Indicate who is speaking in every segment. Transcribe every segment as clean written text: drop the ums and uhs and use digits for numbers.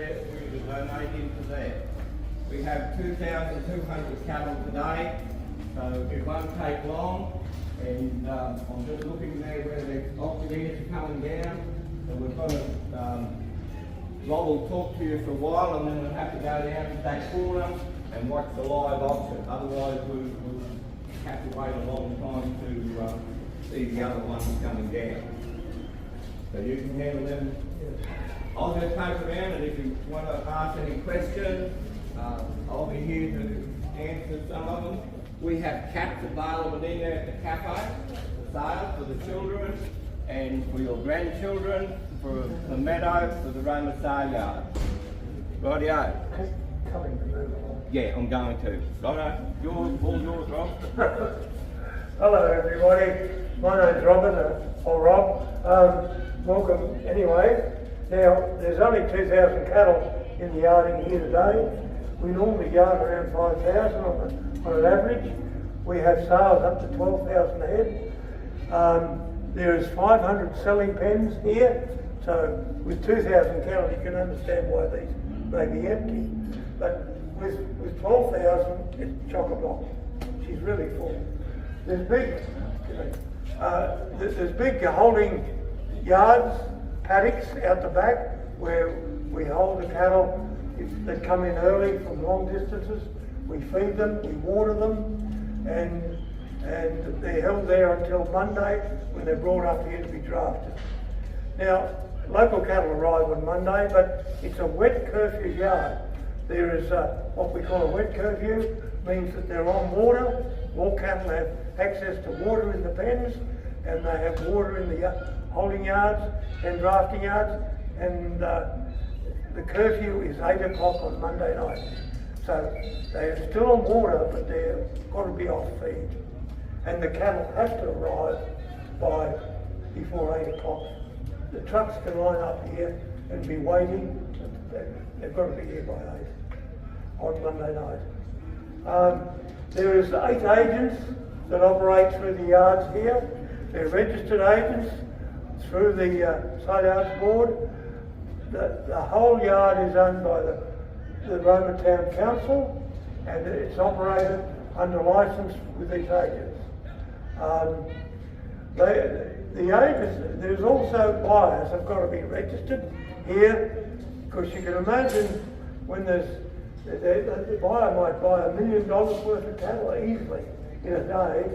Speaker 1: there for you to donate into there. We have 2,200 cattle today, so it won't take long. And I'm just looking there where the auctioneers are coming down. So we've got to, Rob will talk to you for a while, and then we'll have to go down to that corner and watch the live auction. Otherwise we'll have to wait a long time to see the other ones coming down. So you can handle them. I'll just take them around, and if you want to ask any questions, I'll be here to answer some of them. We have caps available in there at the cafe, for sale for the children and for your grandchildren, for the meadow, for the Roma Saleyards. Rightio. Yeah, I'm going to. Righto, yours, all yours, Rob.
Speaker 2: Hello everybody, my name's Robert, or Rob. Welcome anyway. Now, there's only 2,000 cattle in the yarding here today. We normally yard around 5,000 on an average. We have sales up to 12,000 a head. There is 500 selling pens here, so with 2,000 cattle you can understand why these may be empty. But with 12,000, it's chock-a-block. She's really full. There's big holding yards, paddocks out the back where we hold the cattle. If they come in early from long distances, we feed them, we water them, and they're held there until Monday when they're brought up here to be drafted. Now, local cattle arrive on Monday, but it's a wet curfew yard. There is what we call a wet curfew, means that they're on water. All cattle have access to water in the pens, and they have water in the holding yards and drafting yards, and the curfew is 8 o'clock on Monday night. So they're still on water, but they've got to be off feed. And the cattle have to arrive before 8 o'clock. The trucks can line up here and be waiting. They've got to be here by 8 on Monday night. There is 8 agents that operate through the yards here. They're registered agents through the Saleyards board. The whole yard is owned by the Roma Town Council, and it's operated under licence with these agents. The agents, there's also buyers have got to be registered here, because you can imagine when the buyer might buy $1 million worth of cattle easily in a day,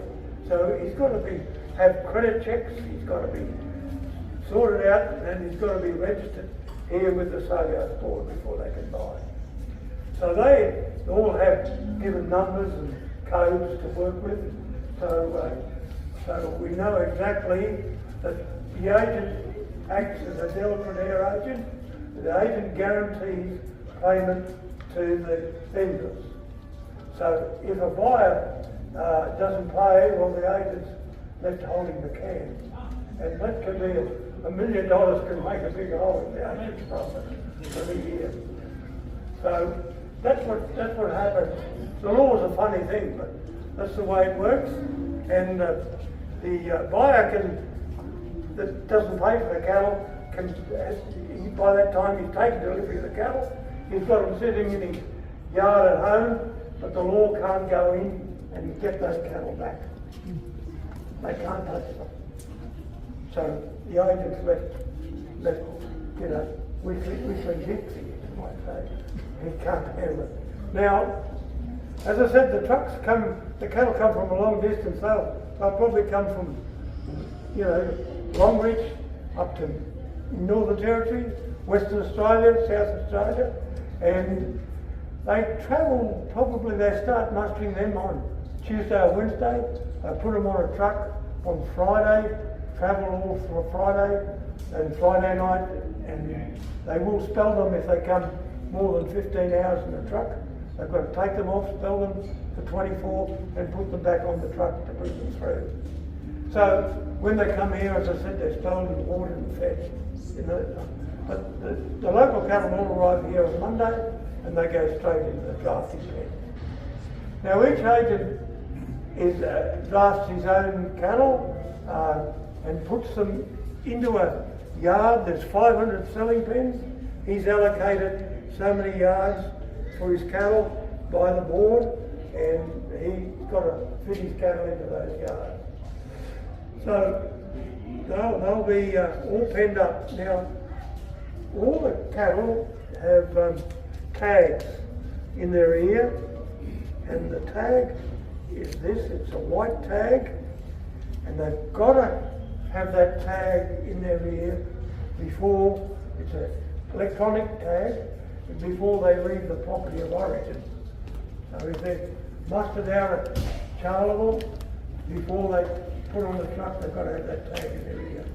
Speaker 2: so he's got to have credit checks, he's got to be sorted out, and he's got to be registered here with the Saleyards board before they can buy. So they all have given numbers and codes to work with, so we know exactly that the agent acts as a Delpreneur agent. The agent guarantees payment to the vendors. So if a buyer doesn't pay, well, the agent's left holding the can. And that can be $1 million can make a big hole in the agent's profit for the year. So that's what happens. The law is a funny thing, but that's the way it works. And the buyer that doesn't pay for the cattle by that time he's taken delivery of the cattle, he's got them sitting in his yard at home, but the law can't go in and get those cattle back. They can't touch them. So the agent's left, weekly gypsy, you might say. He can't handle it. Now, as I said, the cattle come from a long distance. They'll probably come from, Longreach up to Northern Territory, Western Australia, South Australia, and they travel, they start mustering them on Tuesday or Wednesday. They put them on a truck on Friday, travel all for Friday and Friday night, and they will spell them if they come more than 15 hours in the truck. They've got to take them off, spell them for 24, and put them back on the truck to bring them through. So when they come here, as I said, they're spelled and watered and fed. But the local cattle all arrive here on Monday, and they go straight into the drafting pen. Now each agent drafts his own cattle and puts them into a yard. There's 500 selling pens. He's allocated so many yards for his cattle by the board, and he's got to fit his cattle into those yards. So they'll be all penned up. Now, all the cattle have tags in their ear, and the tag is this. It's a white tag, and they've got to have that tag in their ear before, it's an electronic tag, before they leave the property of origin. So if they're mustered out at Charleville, before they put on the truck, they've got to have that tag in their ear.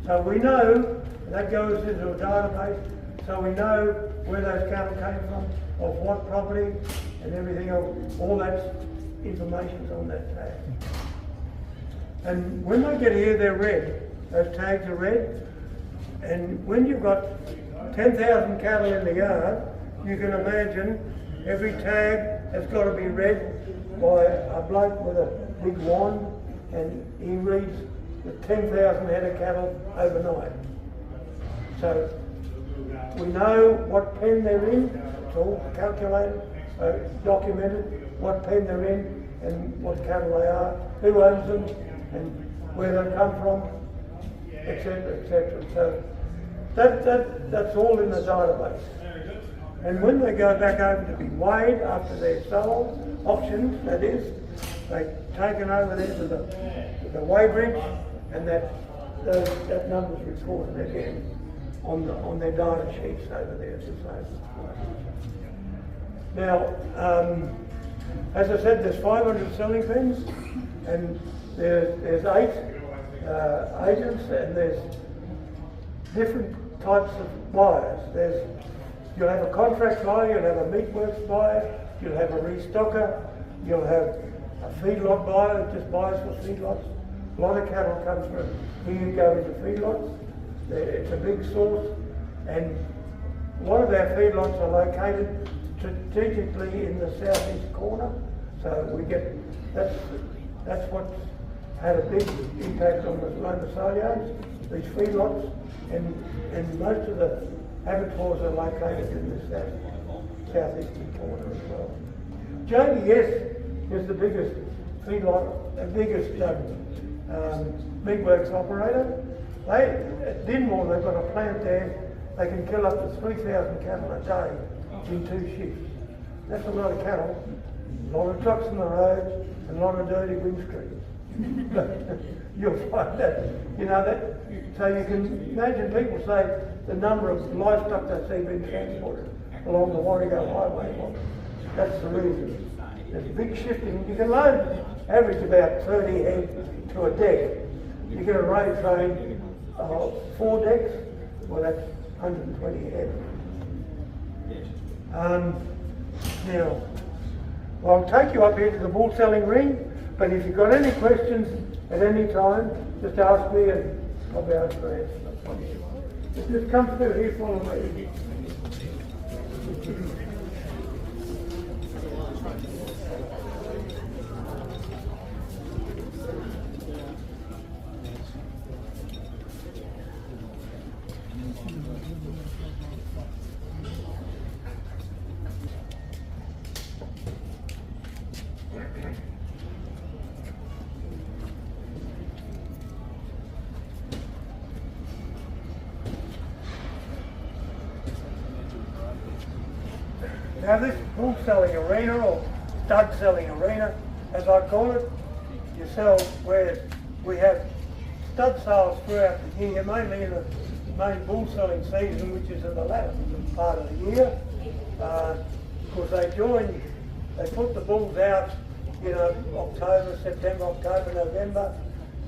Speaker 2: So we know, that goes into a database, so we know where those cattle came from, of what property, and everything else. All that information's on that tag. And when they get here, they're red. Those tags are red. And when you've got 10,000 cattle in the yard, you can imagine every tag has got to be read by a bloke with a big wand, and he reads the 10,000 head of cattle overnight. So we know what pen they're in. It's all calculated, documented, what pen they're in and what cattle they are, who owns them, and where they come from, etc., etc. So that's all in the database. And when they go back over to be weighed after they're sold, auctioned, that is, they're taken over there to the weigh bridge, and that number's recorded again on their data sheets over there. Now, as I said, there's 500 selling pens, and there's 8 agents, and there's different types of buyers. You'll have a contract buyer, you'll have a meatworks buyer, you'll have a restocker, you'll have a feedlot buyer that just buys for feedlots. A lot of cattle come from here go into feedlots. It's a big source, and a lot of our feedlots are located strategically in the southeast corner. So we get, that's what's had a big impact on the Roma Saleyards, these feedlots, and most of the abattoirs are located in the southeastern corner as well. JBS is the biggest feedlot, the biggest meatworks operator. At Dinmore, they've got a plant there. They can kill up to 3,000 cattle a day in 2 shifts. That's a lot of cattle, a lot of trucks on the road, and a lot of dirty windscreens. You'll find that, that. So you can imagine people say the number of livestock they see being transported along the Warrego Highway. Well, that's the reason. There's big shifting. You can load average about 30 head to a deck. You get a road train, 4 decks, well that's 120 head. Now, I'll take you up here to the bull selling ring, but if you've got any questions at any time, just ask me and I'll be able to answer. Just come through here, follow me. Now this bull selling arena, or stud selling arena, as I call it, you sell where we have stud sales throughout the year, mainly in the main bull selling season, which is in the latter part of the year. Because they put the bulls out, October, September, October, November,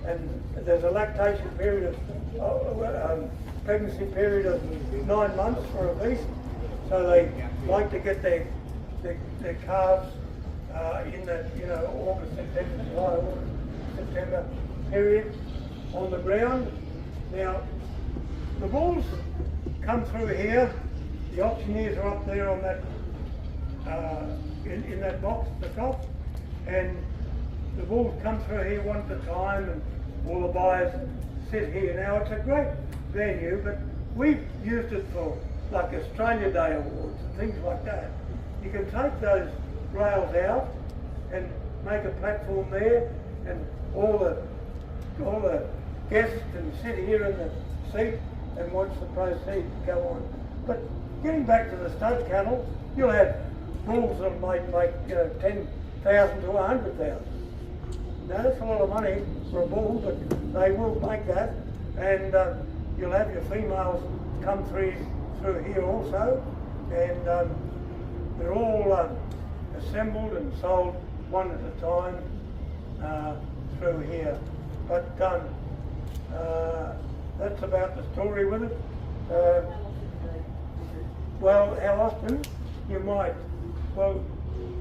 Speaker 2: and there's a lactation period of, pregnancy period of 9 months for a beast. So they like to get their calves in that August, September, July, August, September period on the ground. Now the bulls come through here. The auctioneers are up there on that in that box at the top, and the bulls come through here one at a time, and all the buyers sit here. Now it's a great venue, but we've used it for like Australia Day awards and things like that, you can take those rails out and make a platform there, and all the guests can sit here in the seat and watch the proceeds go on. But getting back to the stud cattle, you'll have bulls that might make 10,000 to 100,000. Now that's a lot of money for a bull, but they will make that, and you'll have your females come through here also, and they're all assembled and sold one at a time through here. But that's about the story with it. Well, how often you might? Well,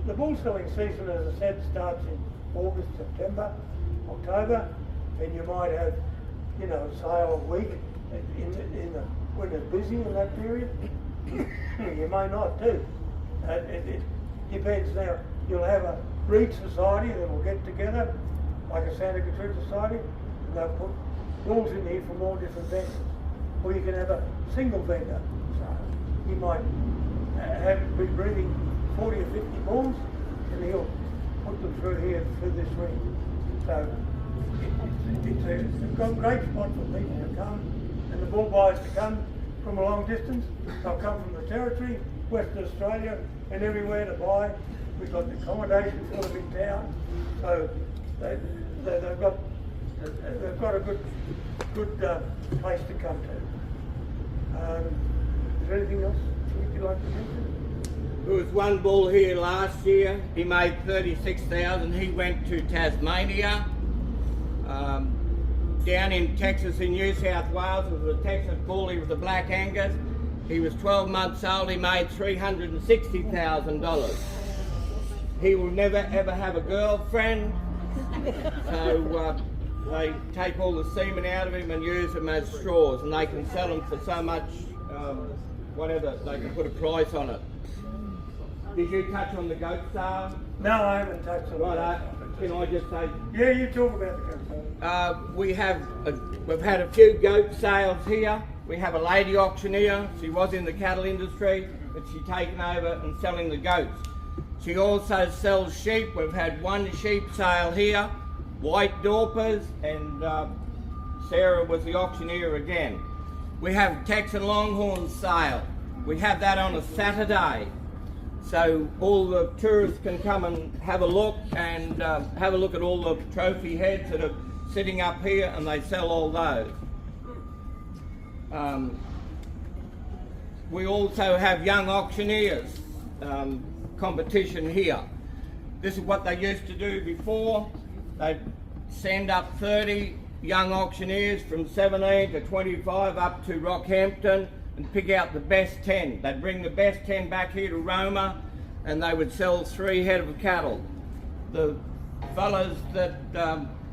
Speaker 2: the bull selling season, as I said, starts in August, September, October, and you might have, a sale a week when it's busy in that period. You may not too. It depends. Now, you'll have a breed society that will get together, like a Santa Gertrude society, and they'll put bulls in here from all different vendors. Or you can have a single vendor. So you might be breeding 40 or 50 bulls, and he'll put them through here, through this ring. So it's a great spot for people to come, and the bull buyers to come from a long distance. They'll come from the Territory, Western Australia, and everywhere to buy. We've got the accommodation for them in town, so they've got a good place to come to. Is there anything else you'd like to mention?
Speaker 1: There was one bull here last year. He made 36,000. He went to Tasmania. Down in Texas, in New South Wales, it was a Texas bull. He was a Black Angus. He was 12 months old. He made $360,000. He will never ever have a girlfriend. So they take all the semen out of him and use them as straws, and they can sell them for so much, whatever, they can put a price on it. Did you touch on the goat sale?
Speaker 2: No, I haven't touched on
Speaker 1: Right, can I just say?
Speaker 2: Yeah, you talk about the goat sale.
Speaker 1: We've had a few goat sales here. We have a lady auctioneer. She was in the cattle industry, but she's taken over and selling the goats. She also sells sheep. We've had one sheep sale here, white Dorpers, and Sarah was the auctioneer again. We have Texan Longhorn sale. We have that on a Saturday. So all the tourists can come and have a look, and have a look at all the trophy heads that are sitting up here, and they sell all those. We also have young auctioneers competition here. This is what they used to do before. They'd send up 30 young auctioneers from 17 to 25 up to Rockhampton and pick out the best 10. They'd bring the best 10 back here to Roma, and they would sell 3 head of cattle. The fellas that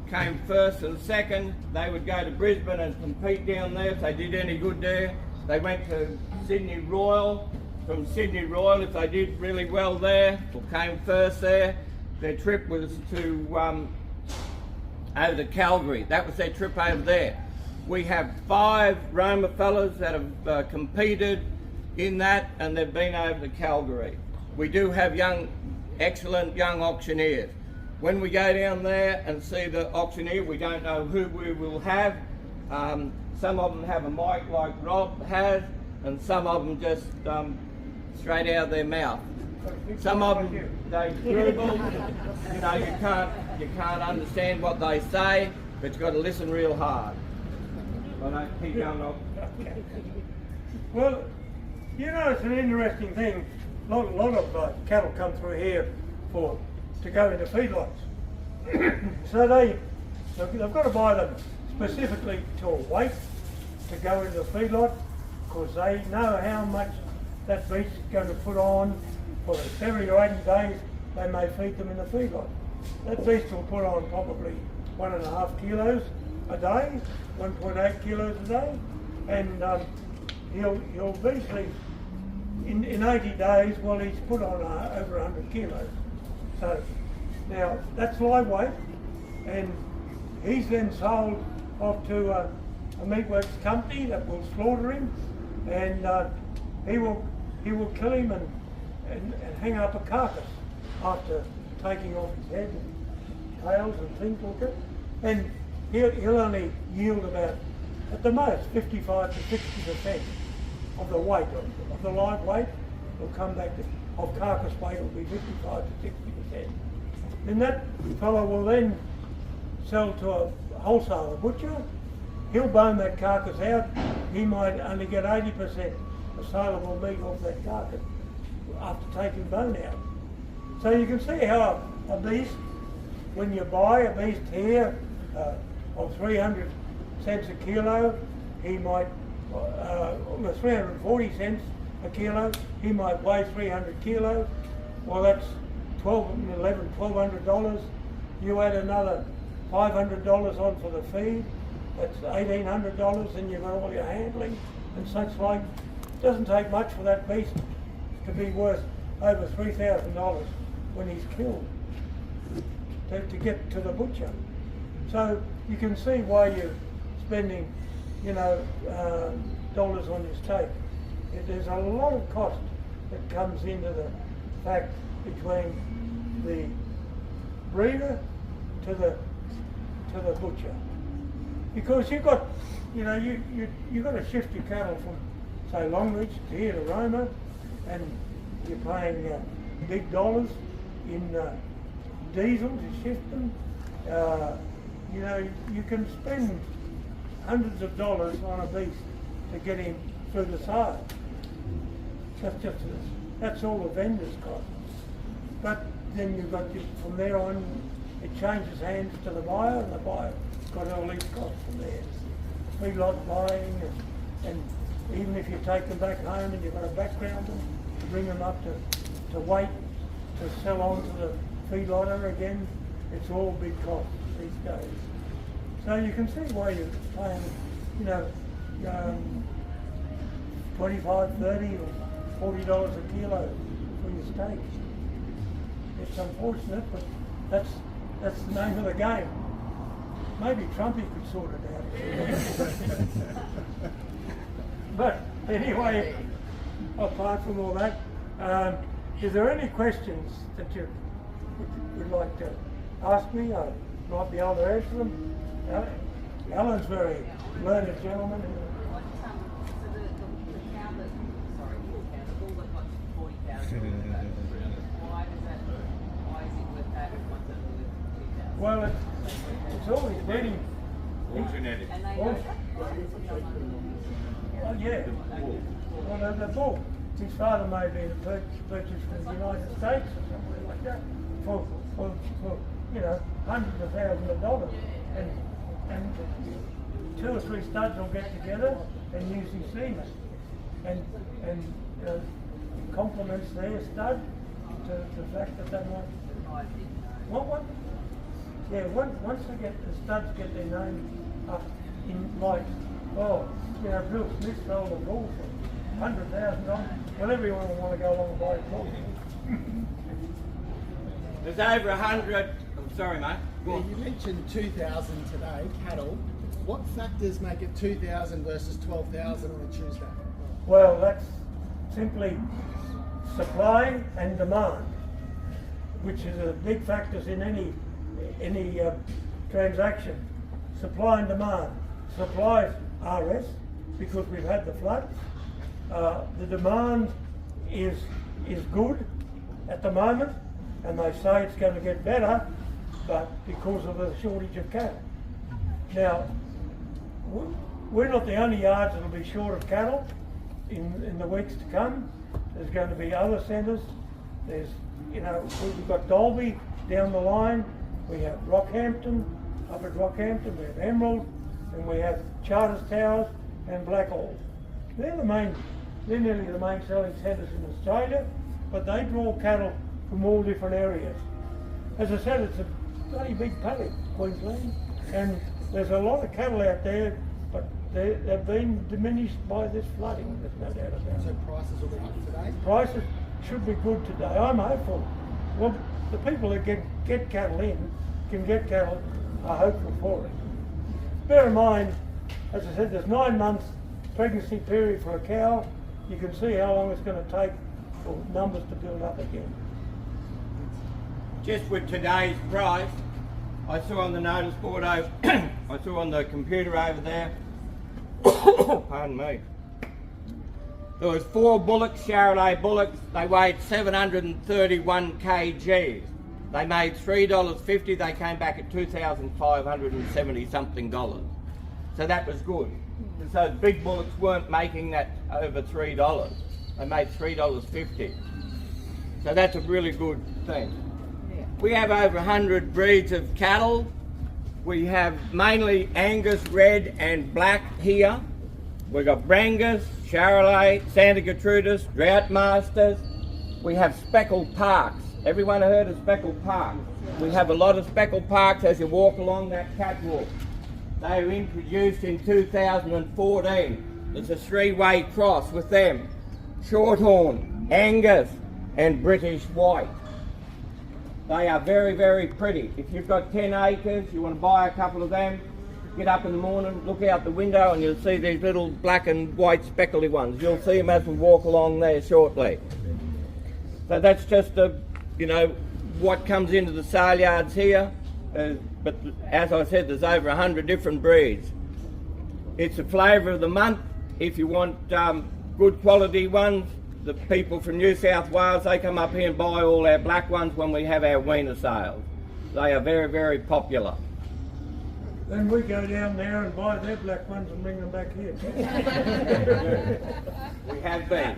Speaker 1: came first and second, they would go to Brisbane and compete down there. If they did any good there, they went to Sydney Royal. From Sydney Royal, if they did really well there, or came first there, their trip was to over to Calgary. That was their trip over there. We have 5 Roma fellas that have competed in that, and they've been over to Calgary. We do have excellent young auctioneers. When we go down there and see the auctioneer, we don't know who we will have. Some of them have a mic like Rob has, and some of them just straight out of their mouth. Some of them, they dribble. You can't understand what they say, but you've got to listen real hard. I don't keep going on.
Speaker 2: Well, it's an interesting thing. A lot of cattle come through here to go into feedlots. So they've got to buy them specifically to a weight to go into the feedlot, because they know how much that beast is going to put on for the 70 or 80 days they may feed them in the feedlot. That beast will put on probably 1.5 kilos a day, 1.8 kilos a day, and he'll eventually, in 80 days, well, he's put on over 100 kilos. So now that's live weight, and he's then sold off to a meatworks company that will slaughter him, and he will kill him and hang up a carcass after taking off his head and tails and things like that. And he'll only yield about, at the most, 55 to 60% of the weight, of the live weight. Will come back to, of carcass weight will be 55 to 60%. Then that fellow will then sell to a wholesaler butcher. He'll bone that carcass out. He might only get 80% of saleable meat off that carcass after taking bone out. So you can see how a beast, when you buy a beast here of 300 cents a kilo, he might, 340 cents a kilo, he might weigh 300 kilos. Well, that's $1,200. You add another $500 on for the feed, that's $1,800, and you've got all your handling and such like. It doesn't take much for that beast to be worth over $3,000 when he's killed to get to the butcher. So you can see why you're spending, dollars on your steak. There's a lot of cost that comes into the fact between the breeder to the butcher, because you've got, you've got to shift your cattle from, say, Longreach to here to Roma, and you're paying big dollars in diesel to shift them. You can spend hundreds of dollars on a beast to get him through the sale. That's all the vendor's cost. But then you've got from there on, it changes hands to the buyer, and the buyer's got all these costs from there. Feedlot buying, and even if you take them back home and you've got to background them to bring them up to weight to sell on to the feedlotter again, it's all big costs these days. So you can see why you're paying, $25, $30 or $40 a kilo for your steak. It's unfortunate, but that's the name of the game. Maybe Trumpy could sort it out. But anyway, apart from all that, is there any questions that you would like to ask me? I might be able to answer them. Alan's very learned gentleman. Well, it's always breeding.
Speaker 1: All genetic.
Speaker 2: Oh yeah. Well, the bull, his father may be purchased from the United States or something like that for hundreds of thousands of dollars, and 2 or 3 studs will get together and use his semen, and complements their stud to the fact that they might. What? Yeah, once they get the studs get their name up in lights. Bill Smith sold a bull for $100,000. Well, everyone will want to go along and buy a bull.
Speaker 1: There's over 100. I'm sorry, mate.
Speaker 3: Yeah, you mentioned 2,000 today, cattle. What factors make it 2,000 versus 12,000 on a Tuesday?
Speaker 2: Well, that's simply supply and demand, which is a big factors in any transaction. Supply and demand. Supply is RS because we've had the floods. The demand is good at the moment, and they say it's going to get better, but because of the shortage of cattle. Now, we're not the only yards that will be short of cattle in the weeks to come. There's going to be other centres. There's, we've got Dalby down the line. We have Rockhampton, up at Rockhampton, we have Emerald, and we have Charters Towers and Blackall. They're nearly the main selling centres in Australia, but they draw cattle from all different areas. As I said, it's a bloody big paddock, Queensland, and there's a lot of cattle out there, but they've been diminished by this flooding, there's no doubt about it.
Speaker 3: So prices will be up today?
Speaker 2: Prices should be good today, I'm hopeful. Well, the people that get cattle in, can get cattle, are hopeful for it. Bear in mind, as I said, there's 9 months pregnancy period for a cow, you can see how long it's going to take for numbers to build up again.
Speaker 1: Just with today's price, I saw on the notice board over, I saw on the computer over there, pardon me, there was 4 bullocks, Charolais bullocks. They weighed 731 kgs. They made $3.50. They came back at $2,570 something dollars. So that was good. So big bullocks weren't making that over $3. They made $3.50. So that's a really good thing. We have over 100 breeds of cattle. We have mainly Angus, red and black here. We've got Brangus, Charolais, Santa Gertrudis, Drought Masters. We have speckled parks. Everyone heard of speckled parks? We have a lot of speckled parks as you walk along that catwalk. They were introduced in 2014. There's a 3-way cross with them. Shorthorn, Angus and British White. They are very, very pretty. If you've got 10 acres, you want to buy a couple of them, get up in the morning, look out the window and you'll see these little black and white speckly ones. You'll see them as we walk along there shortly. So that's just what comes into the Saleyards here. But as I said, there's over 100 different breeds. It's a flavour of the month. If you want good quality ones, the people from New South Wales, they come up here and buy all our black ones when we have our weaner sales. They are very, very popular.
Speaker 2: Then we go down there and buy their black ones and bring them back here.
Speaker 1: We have been.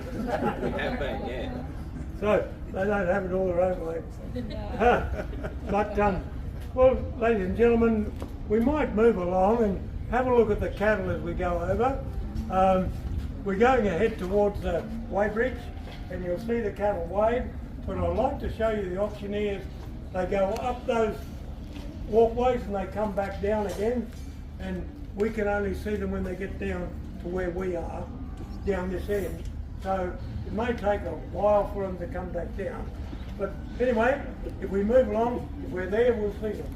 Speaker 1: We have been, yeah.
Speaker 2: So they don't have it all their own way. But, well, ladies and gentlemen, we might move along and have a look at the cattle as we go over. We're going ahead towards the weighbridge and you'll see the cattle weighed, but I'd like to show you the auctioneers. They go up those walkways and they come back down again, and we can only see them when they get down to where we are, down this end. So it may take a while for them to come back down. But anyway, if we move along, if we're there, we'll see them.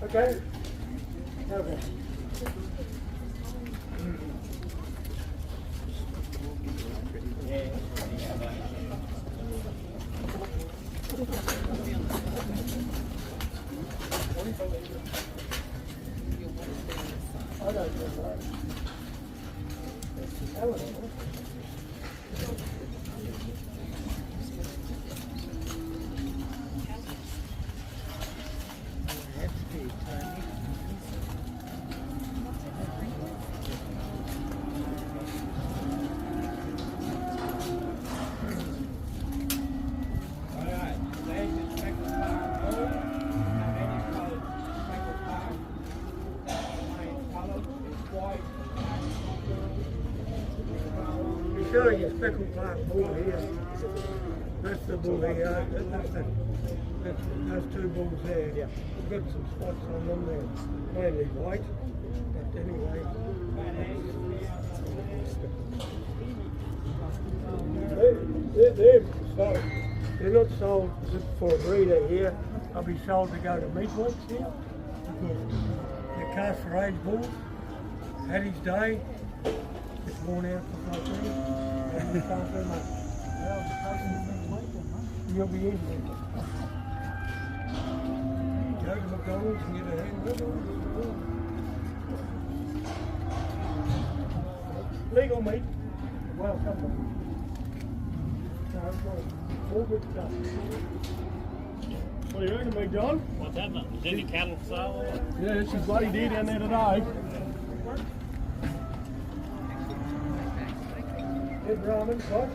Speaker 2: Okay? Okay. Showing you speckled park bull here. That's the bull here. That's those 2 bulls there. Yeah. We've got some spots on them there, mainly white. But anyway, they're not sold just for a breeder here. They'll be sold to go to meat works here because they're cast for age bulls. Had his day. It's worn out for 5 years. And you can't do much. You'll be easy. Go to McDonald's and get a hamburger. Legal meat. Well, come on. All good stuff.
Speaker 4: What do you reckon, Big John?
Speaker 5: What's happening? Is any cattle for sale?
Speaker 4: Yeah, she's bloody dear down there today.
Speaker 2: They're Brahman cross.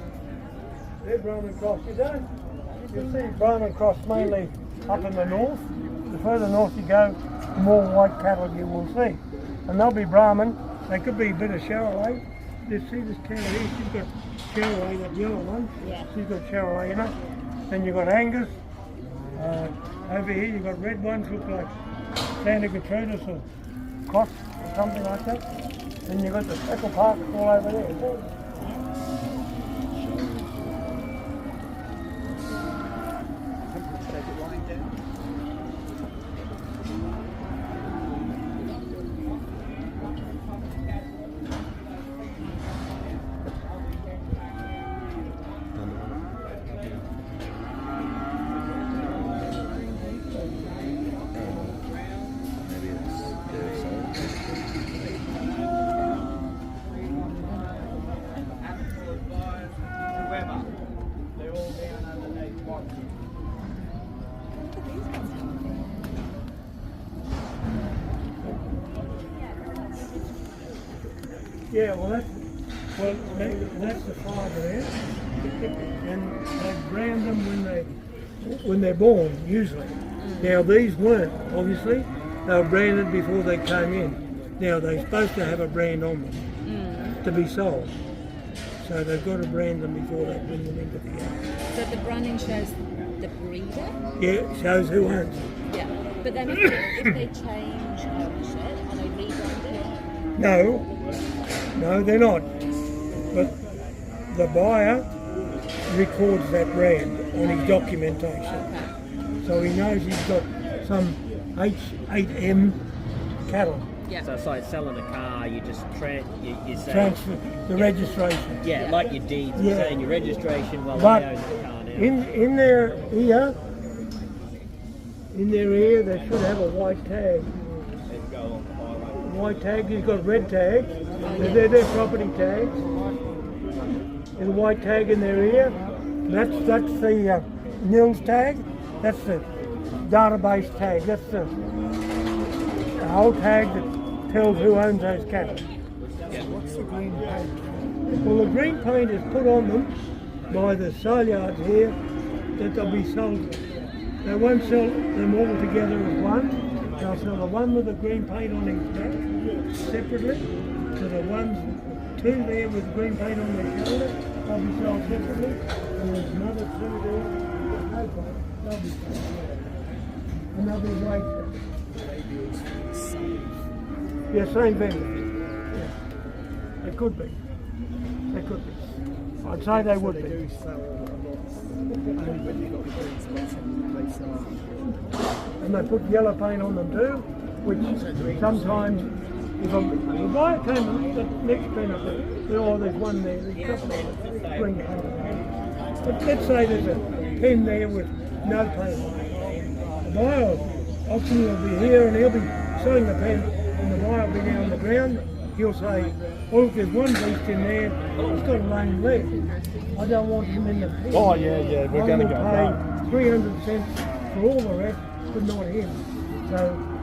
Speaker 2: They're Brahman cross. You'll see Brahman cross mainly up in the north. The further north you go, the more white cattle you will see. And they'll be Brahman. They could be a bit of Charolais. You see this cow here? She's got Charolais, that yellow one. Yeah. She's got Charolais in it. Then you've got Angus. Over here you've got red ones, look like Santa Gertrudis or Cross or something like that. Then you've got the speckled parks all over there.
Speaker 1: whatsoever. They're all down underneath watching.
Speaker 2: Yeah, well that's the fibre there, and they brand them when they're born usually. Now these weren't, obviously. They were branded before they came in. Now they're supposed to have a brand on them to be sold. So they've got to brand them before they bring them into the yard.
Speaker 6: So the branding shows the breeder?
Speaker 2: Yeah, it shows who owns it.
Speaker 6: Yeah. But then if they change ownership, are they rebranded?
Speaker 2: No, they're not. But the buyer records that brand on his documentation.
Speaker 6: Okay.
Speaker 2: So he knows he's got some H8M cattle.
Speaker 6: Yeah.
Speaker 5: So it's like selling a car, you just you say,
Speaker 2: Transfer the registration.
Speaker 5: yeah, like your deeds,
Speaker 2: Yeah.
Speaker 5: saying your registration, well,
Speaker 2: But
Speaker 5: he owns the car now.
Speaker 2: in their ear, they should have a white tag. White tag, he's got red tags. They're their property tags. There's a white tag in their ear. That's the NILS tag. That's the database tag. That's the whole tag that tells who owns those cattle.
Speaker 3: What's the green paint?
Speaker 2: Well, the green paint is put on them by the Saleyards here that they'll be sold. They won't sell them all together as one. They'll sell the one with the green paint on his back separately. So the ones, two there with green paint on their shoulder, they'll be sold separately. And there's another two there with no paint, they'll be sold separately. And they'll be white. Yeah, same vendor. Yeah. They could be. They could be. I'd say they would
Speaker 3: They
Speaker 2: be.
Speaker 3: do sell a lot. Only when you've got the green spots on the place.
Speaker 2: And they put yellow paint on them too, which sometimes, if a buyer came the next benefit, oh, there's one there, there's a couple of green paint on it. But let's say there's a pen there with no paint on it. The buyer often will be here and he'll be selling the pen, and the buyer will be down on the ground. He'll say, well, if there's one beast in there, it's got a lame leg. I don't want him in the pen.
Speaker 4: Oh, yeah, we're going to go
Speaker 2: pay 300 cents for all the rest, but not him. So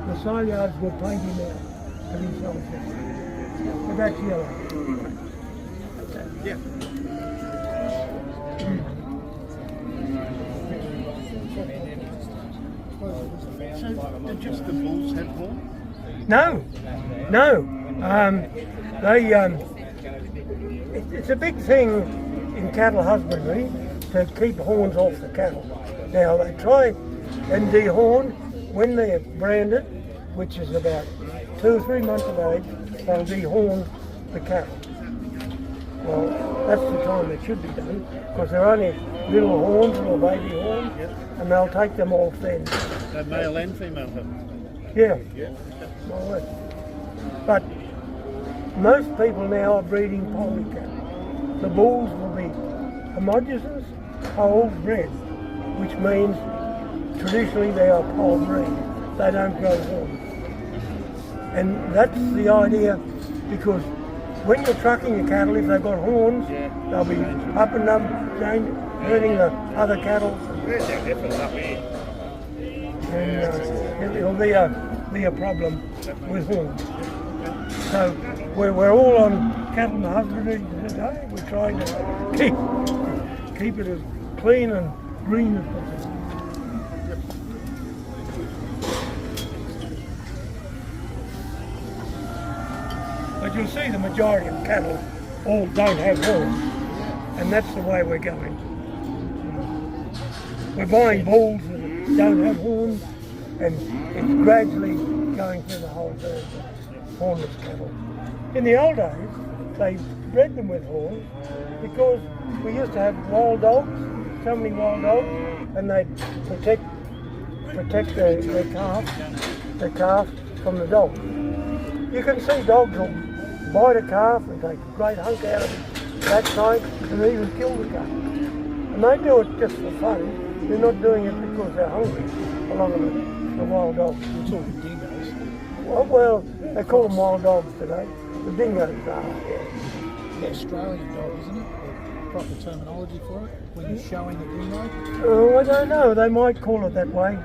Speaker 2: the Saleyards will paint him out and he sells it. But that's yellow.
Speaker 3: Yeah. So, did just the bulls have horn?
Speaker 2: No. It's a big thing in cattle husbandry to keep horns off the cattle. Now they try and dehorn when they're branded, which is about 2 or 3 months of age. They'll dehorn the cattle. Well, that's the time it should be done, because they're only little horns or baby horns, and they'll take them off then.
Speaker 3: So male and female have.
Speaker 2: Yeah. My word. But most people now are breeding poultry cattle. The bulls will be homogenous, whole bred, which means traditionally they are pole bred. They don't grow horns. And that's the idea, because when you're trucking your cattle, if they've got horns, they'll be up and up, hurting the other cattle. And it'll be a problem with horns. So we're all on cattle and husbandry today. We're trying to keep it as clean and green as possible. But you'll see the majority of cattle all don't have horns, and that's the way we're going. We're buying bulls that don't have horns, and it's gradually going through the whole herd, hornless cattle. In the old days, they bred them with horns because we used to have wild dogs, so many wild dogs, and they'd protect their calf from the dog. You can see dogs will bite a calf and take a great hunk out of its backside and even kill the calf. And they do it just for fun. They're not doing it because they're hungry, a lot of the wild dogs.
Speaker 3: We're talking dingoes.
Speaker 2: Well, they call them wild dogs today. The dingoes are.
Speaker 3: The Australian dog, isn't it? proper terminology for it when you're showing the demo?
Speaker 2: Oh, I don't know. They might call it that way.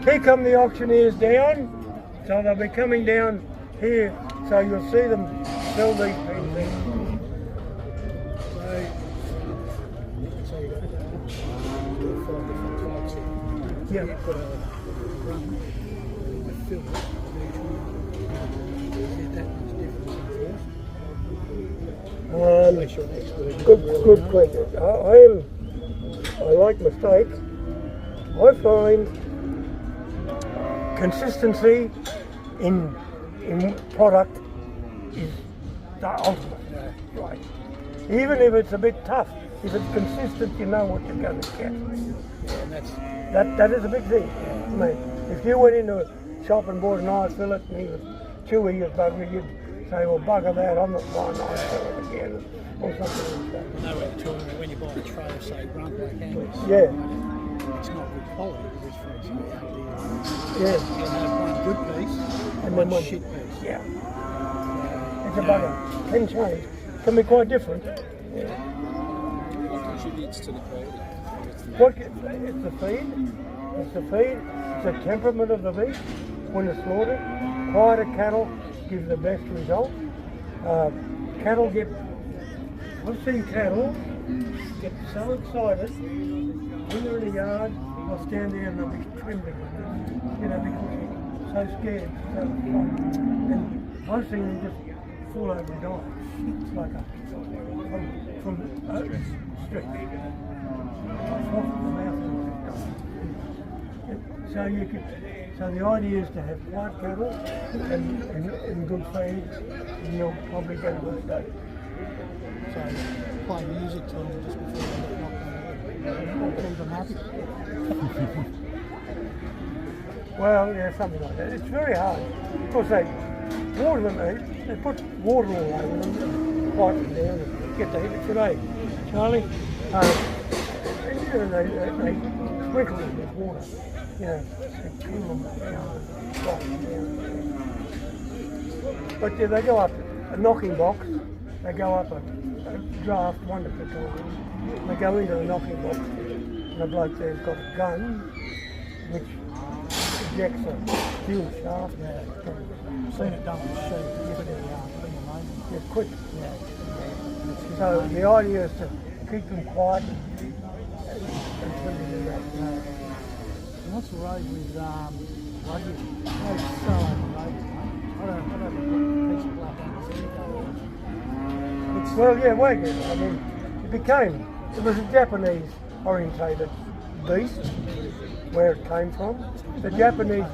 Speaker 2: Here come the auctioneers down. So they'll be coming down here. So you'll see them sell these things there.
Speaker 3: So you've got 5 different types here.
Speaker 2: Yeah.
Speaker 3: You've got a rum, a fill, each one. Is there that much difference in force? Unless you're an expert. You don't really
Speaker 2: Good
Speaker 3: know.
Speaker 2: question. I like mistakes. I find consistency in product is the ultimate. Right. Even if it's a bit tough, if it's consistent, you know what you're going to get.
Speaker 3: Yeah, and that's
Speaker 2: That is a big thing. I mean, if you went into a shop and bought an ice fillet and he was chewy as bugger, you'd say, well, bugger that, I'm not buying an ice fillet again, or something like that.
Speaker 3: I know what you're talking about when you buy a tray of, say, rum black Angus.
Speaker 2: Yeah.
Speaker 3: It's not good quality, which for example,
Speaker 2: Yeah.
Speaker 3: you have one good piece and
Speaker 2: then
Speaker 3: one shit piece.
Speaker 2: Yeah. It's a bugger. Can change. Can be quite different. Yeah.
Speaker 7: What contributes to the quality?
Speaker 2: It's the feed. It's the feed. It's the temperament of the beef when it's slaughtered. Quieter cattle give the best result. Cattle get. I've seen cattle get so excited when they're in the yard. They'll stand there and they'll be trembling, because they're so scared. So and I've seen them just fall over and die, like from stress. So the idea is to have quiet cattle and good feed, and you'll probably get a good day.
Speaker 3: So play music to them just before they get knocked on the head. Keep them happy.
Speaker 2: Well, yeah, something like that. It's very hard. Of course, they water them, they put water all over them, quiet them down and get the heat today. Charlie, and they sprinkle them with water, they cool them down, quiet them down. But yeah, they go up a knocking box, they go up a draft one at a time. They go into the knocking box, and the bloke there's got a gun, which ejects a fuel shaft.
Speaker 3: Yeah. I've seen it done with sheep. You put it in the
Speaker 2: It's quick.
Speaker 3: Yeah.
Speaker 2: So the idea is to keep them quiet and until you do that.
Speaker 3: And what's the road with Rugby? It's so overrated, mate. I don't know a piece of black Angus any
Speaker 2: Well, yeah, Wagyu. I mean, it was a Japanese orientated beast where it came from. The Japanese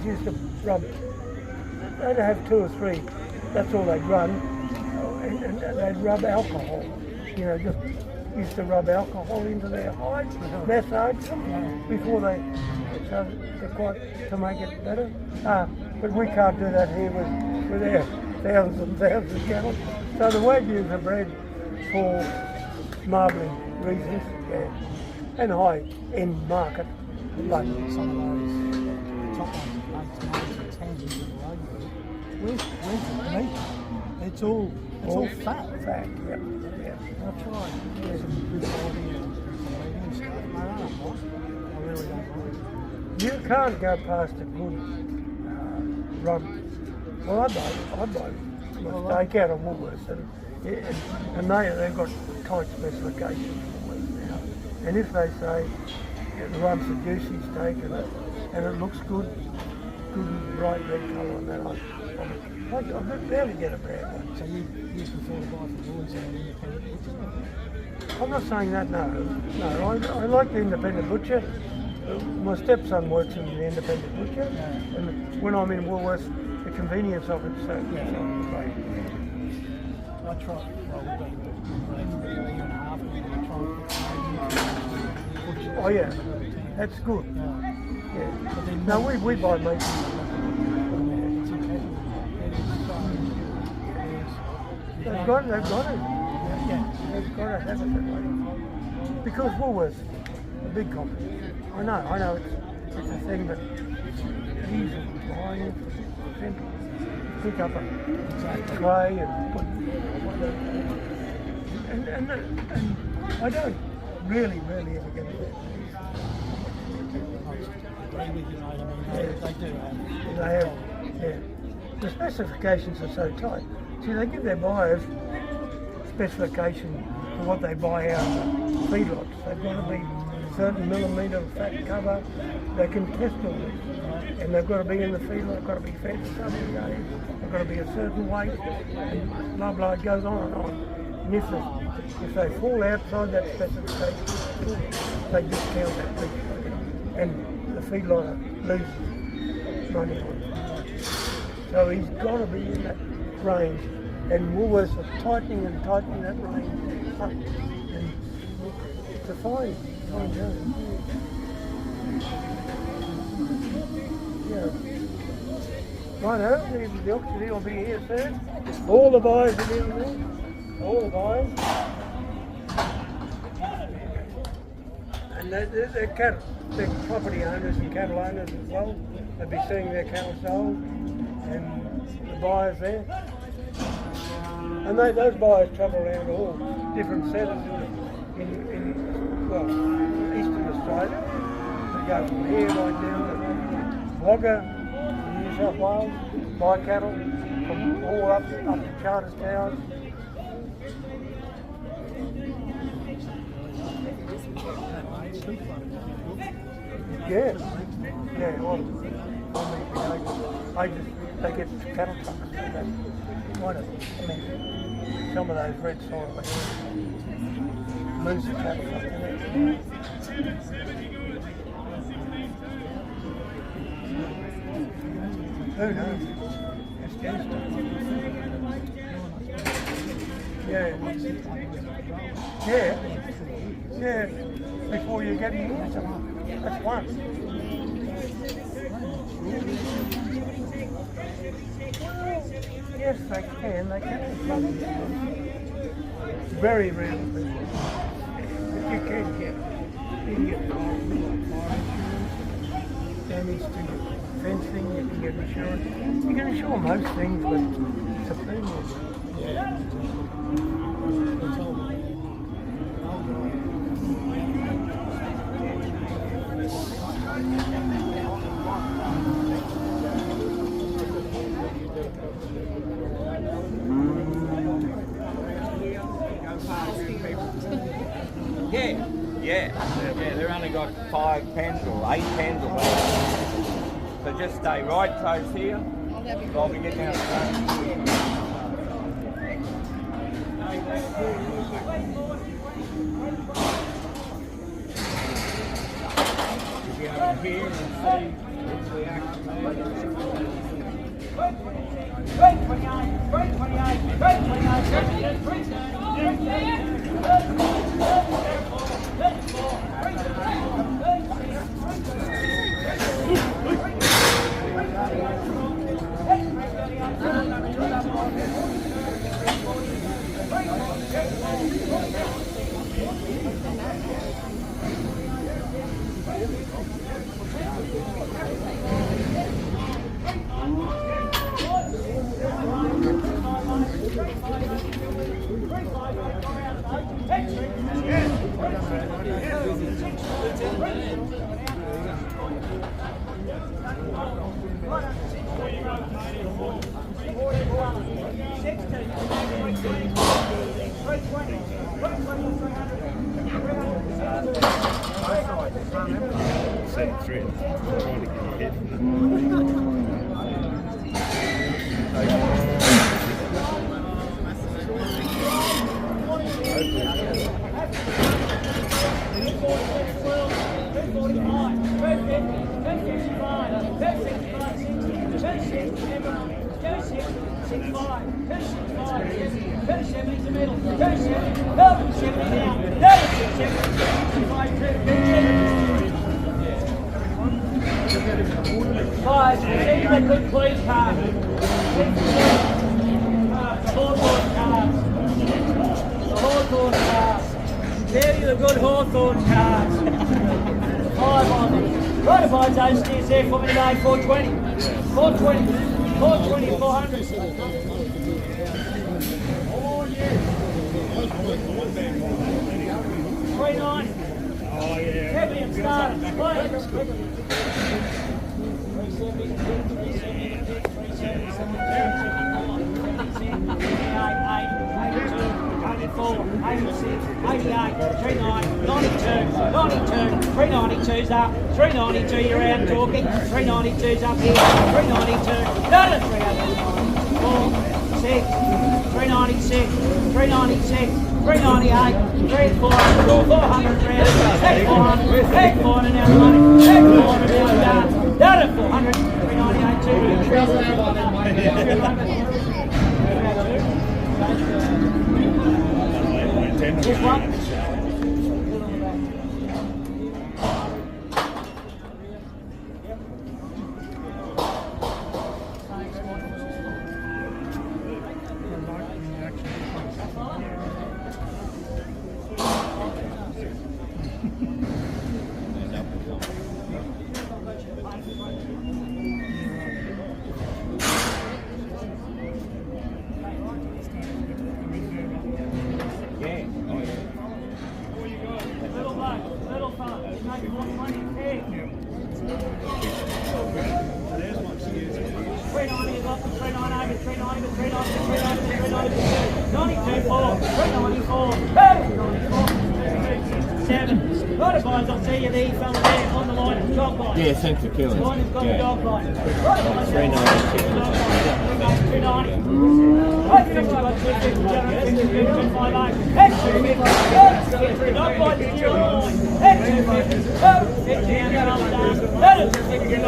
Speaker 2: used to rub. They'd have 2 or 3. That's all they'd run, and they'd rub alcohol. Just used to rub alcohol into their hides, massage them before they. So they're quite to make it better. But we can't do that here with our thousands and thousands of cattle. So the Wagyus are bred for marbling reasons, and high end market. But
Speaker 3: some of those top ones, 8s, 9s and 10s in the Rugby. Where's the meat? It's all fat.
Speaker 2: Fat, yeah.
Speaker 3: I'll try and get some good quality and some meat and stuff. Mate, I don't mind. I really don't mind.
Speaker 2: You can't go past a good rub. Well, I buy my steak out of Woolworths, and they've got tight specifications for Woolworths now. And if they say the rub's a juicy steak and it looks good bright red colour on that, I barely get a bad one.
Speaker 3: So you prefer to buy from Woolworths than an independent butcher?
Speaker 2: I'm not saying that, no. I like the independent butcher. My stepson works in the independent butcher, and when I'm in Woolworths, the convenience of it's so great.
Speaker 3: I tried, well, we've been a year and a half now, I tried
Speaker 2: Oh yeah, that's good. Yeah. No, we buy meat. They've got it. They've got to have it that way. Because Woolworths, a big company. I know it's a thing, but it's easy to buy it. Pick up a tray and put And I don't really ever get it.
Speaker 3: I agree with you, mate. I mean, they do have.
Speaker 2: They have, yeah. The specifications are so tight. See, they give their buyers specification for what they buy out of the feedlots. They've got to be a certain millimetre of fat cover. They can test all this. And they've got to be in the feedlot, they've got to be fed so many days, they've got to be a certain weight, and blah blah, it goes on and on. And if they fall outside that specification, they discount that piece. And the feedlotter loses money on it. So he's got to be in that range, and Woolworths are tightening that range up, and it's a fine journey. Yeah. Righto, the auctioneer will be here soon. All the buyers will be on there. All the buyers. And they're cattle. They're property owners and cattle owners as well. They'll be seeing their cattle sold. And the buyers there. And those buyers travel around all different centres in eastern Australia. They go from here right down to Wagga, New South Wales, buy cattle from all up to Charterstown. Yeah, well, they get cattle trucks. Some of those red soil lose the cattle truck. Who knows? It's just, yeah. Before you get into them, that's one. Yes, they can. Very rare. But you can get damage to fencing, you can get insurance. You can insure most things, but it's a premium.
Speaker 1: Yeah, they've only got 5 pens or 8 pens or whatever. So just stay right close here. I'll be getting out of here and see what's the action.
Speaker 8: 5, keep a good clean car. Hawthorne cars. The Hawthorne cars. They're the good Hawthorne cars. 5 on them. Right about those steers there for me today, 420. 420. 420, 400. Oh, yeah. 390.
Speaker 4: Oh, yeah.
Speaker 8: Heavy and started. 392's up, 392 you're out talking, 392's up here, 392, another 304, 6, 396, 396, 398, 400, 400 round, 400, 400 now the money, 400 now the yard, another 400, 398, 200. Just one. Little fella, he's making more money. Hey. 390 is up to 390, 390, 390, 390, 92, 4, 394, 7. Right, guys, I'll see you there, fella there on the line, dog line.
Speaker 1: Yeah, thanks for killing.
Speaker 8: The line has got the dog line. Right, guys,
Speaker 5: 390.
Speaker 8: 290. Right, 250, 258. Head 250, dog line, 250, head 250, 50 and another down. That is $50.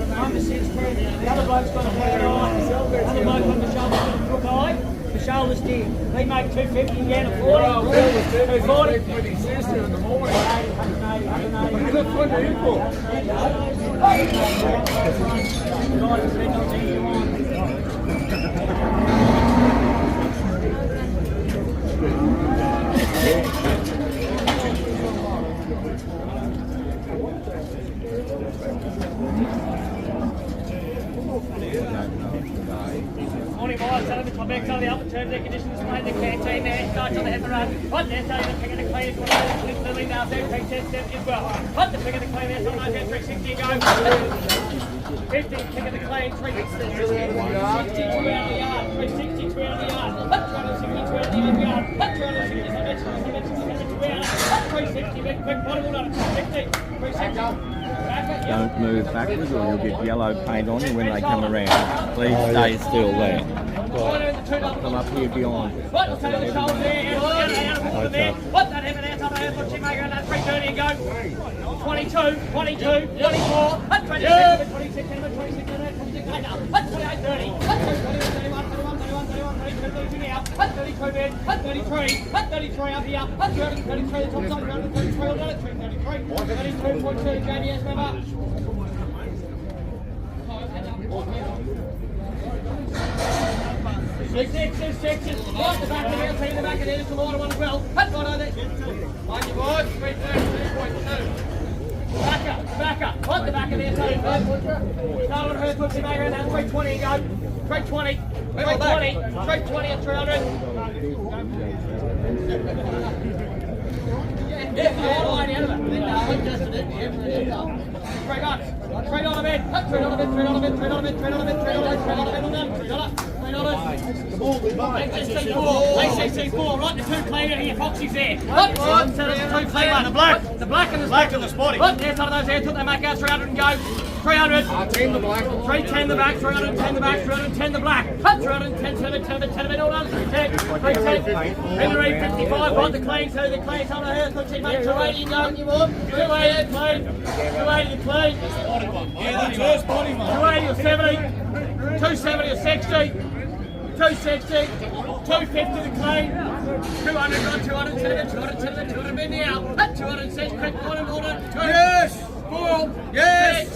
Speaker 8: Number 6, the other bloke's got a white eye. The other bloke on the shoulder's got a crook eye. The shoulder's dead. They make 250 again at 40. 240.
Speaker 7: With his sister in the morning.
Speaker 8: 180, 180.
Speaker 7: Look what they're in for.
Speaker 8: Morning, boys. Out of the Quebec, out of the upper terms, air conditioning display, the canteen there, starts on the head run. Right there, starting the pick of the clean, it's one of the lead out there, take 10 steps as well. Right the pick of the clean there, so nice, 360 go. 50, pick of the clean, 360 out of the yard, 360 out of the yard, 260 out of the yard, 260 quick, bottom on it, 60, 360.
Speaker 1: Don't move backwards or you'll get yellow paint on you when they come around. Please stay still there. Come up here behind.
Speaker 8: What? Take the shoulder there, out of there. What? That hip and out, top of the foot, maker, and that 330 and go. 22, 22, 24, 26, 26, 26, 26, 26, 28, 30, 31, 31, 31, 32 now, 32 bed, 33, 33 up here, 233, the top side, 233, on it, 333, 32.2, JBS member. Six, right the back of there, the back of there, some more one as well. Right on there. Mind you boys, 333.2. Back up, right the back of there, start on her, puts him over, and that's 320 and go. 320, 320, 320 and 300. Yeah, the whole line out of it. $3. $3 a bed, $3 a bed, $3 a bed, $3 a bed, $3 a bed, $3 a bed, $3 ACC4, right, the two cleaner here, Foxy's there. Right, so that's the two cleaner. The black and the spotty. Right, there's one of those there, took that back out, 300 and go. 300.
Speaker 7: 10 the black.
Speaker 8: 310 the back, 310 the back, 310 the black. 310, 10 of it, all done. 310, 310. Henry, 55, right, the clean, so the clean's on the earth, let's see, mate, 280 and go. 280 the clean. 280 the clean.
Speaker 7: Yeah, that's her spotty, mate.
Speaker 8: 280 or 70. 270 or 60. 260, 250 the clean, 200, 210, 200 in now, 206, quick, order, yes, 4, yes,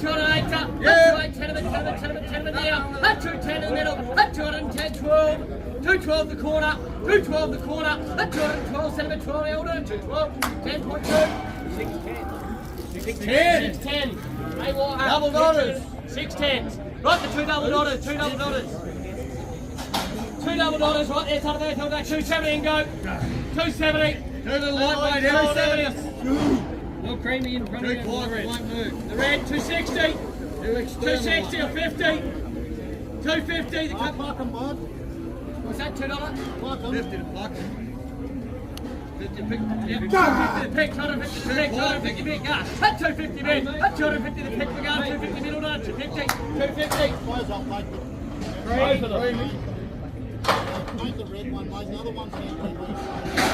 Speaker 8: 208, yes, 10 of it now, 210 in the middle, 210, 12, 212 the corner, 212 the corner, 212, 7, 12, elder, 212, 10.2, 610, 610, double dollars, 610, right, the two double dollars, 2 $2 right there, top of there, 270 and go. 270.
Speaker 7: Too little lightweight,
Speaker 8: 270. No creamy in front of you.
Speaker 7: won't move.
Speaker 8: The red, 260. 260 or 50. 250. The cut. What's that, $2?
Speaker 7: 50 to pluck.
Speaker 8: 50 to pick. Yeah. 250 to pick, 250 to pick, 250 pick. Ah, that's 250 mid. That's 250 to pick. We're going 250 middle down. 250. 250.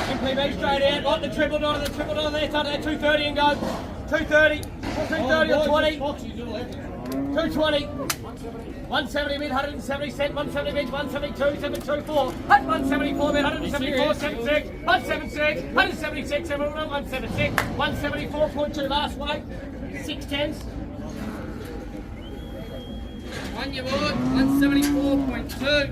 Speaker 8: Simply be straight out. Like the triple dollar there. Top there. 230 and go. 230. 230 or 20. 220. 170 mid, 170 cent, 170 mid, 172, 724, 174 mid, 174, 76, 176, 176, 176, 174.2 last weight, 610s.
Speaker 7: One you would, 174.2.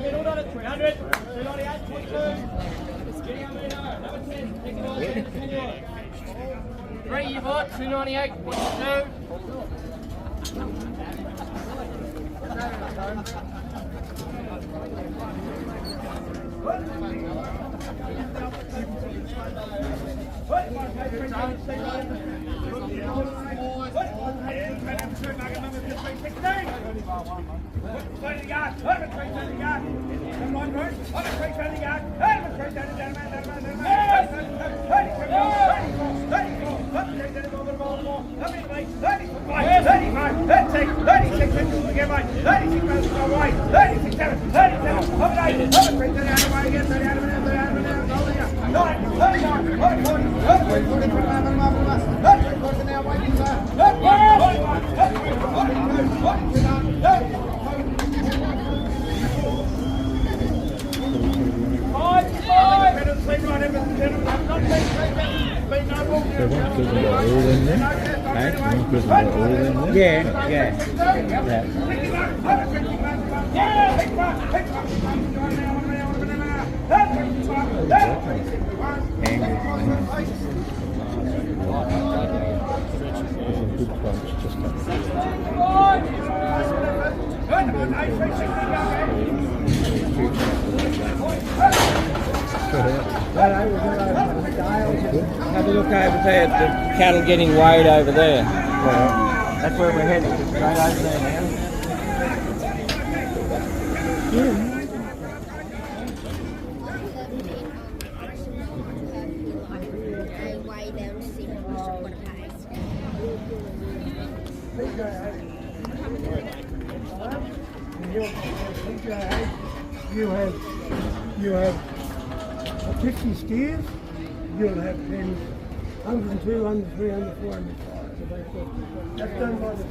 Speaker 8: Middle done at 300, 298.2. Getting on there, number 10, take it all, continue. 3 you bought, 298.2.
Speaker 5: Yeah, yeah. Have a look over there at the cattle getting weighed over there. That's where we're heading, just right over there now.
Speaker 2: You have 50 steers, you'll have pens 102, 103, 104, 105. So that's done by the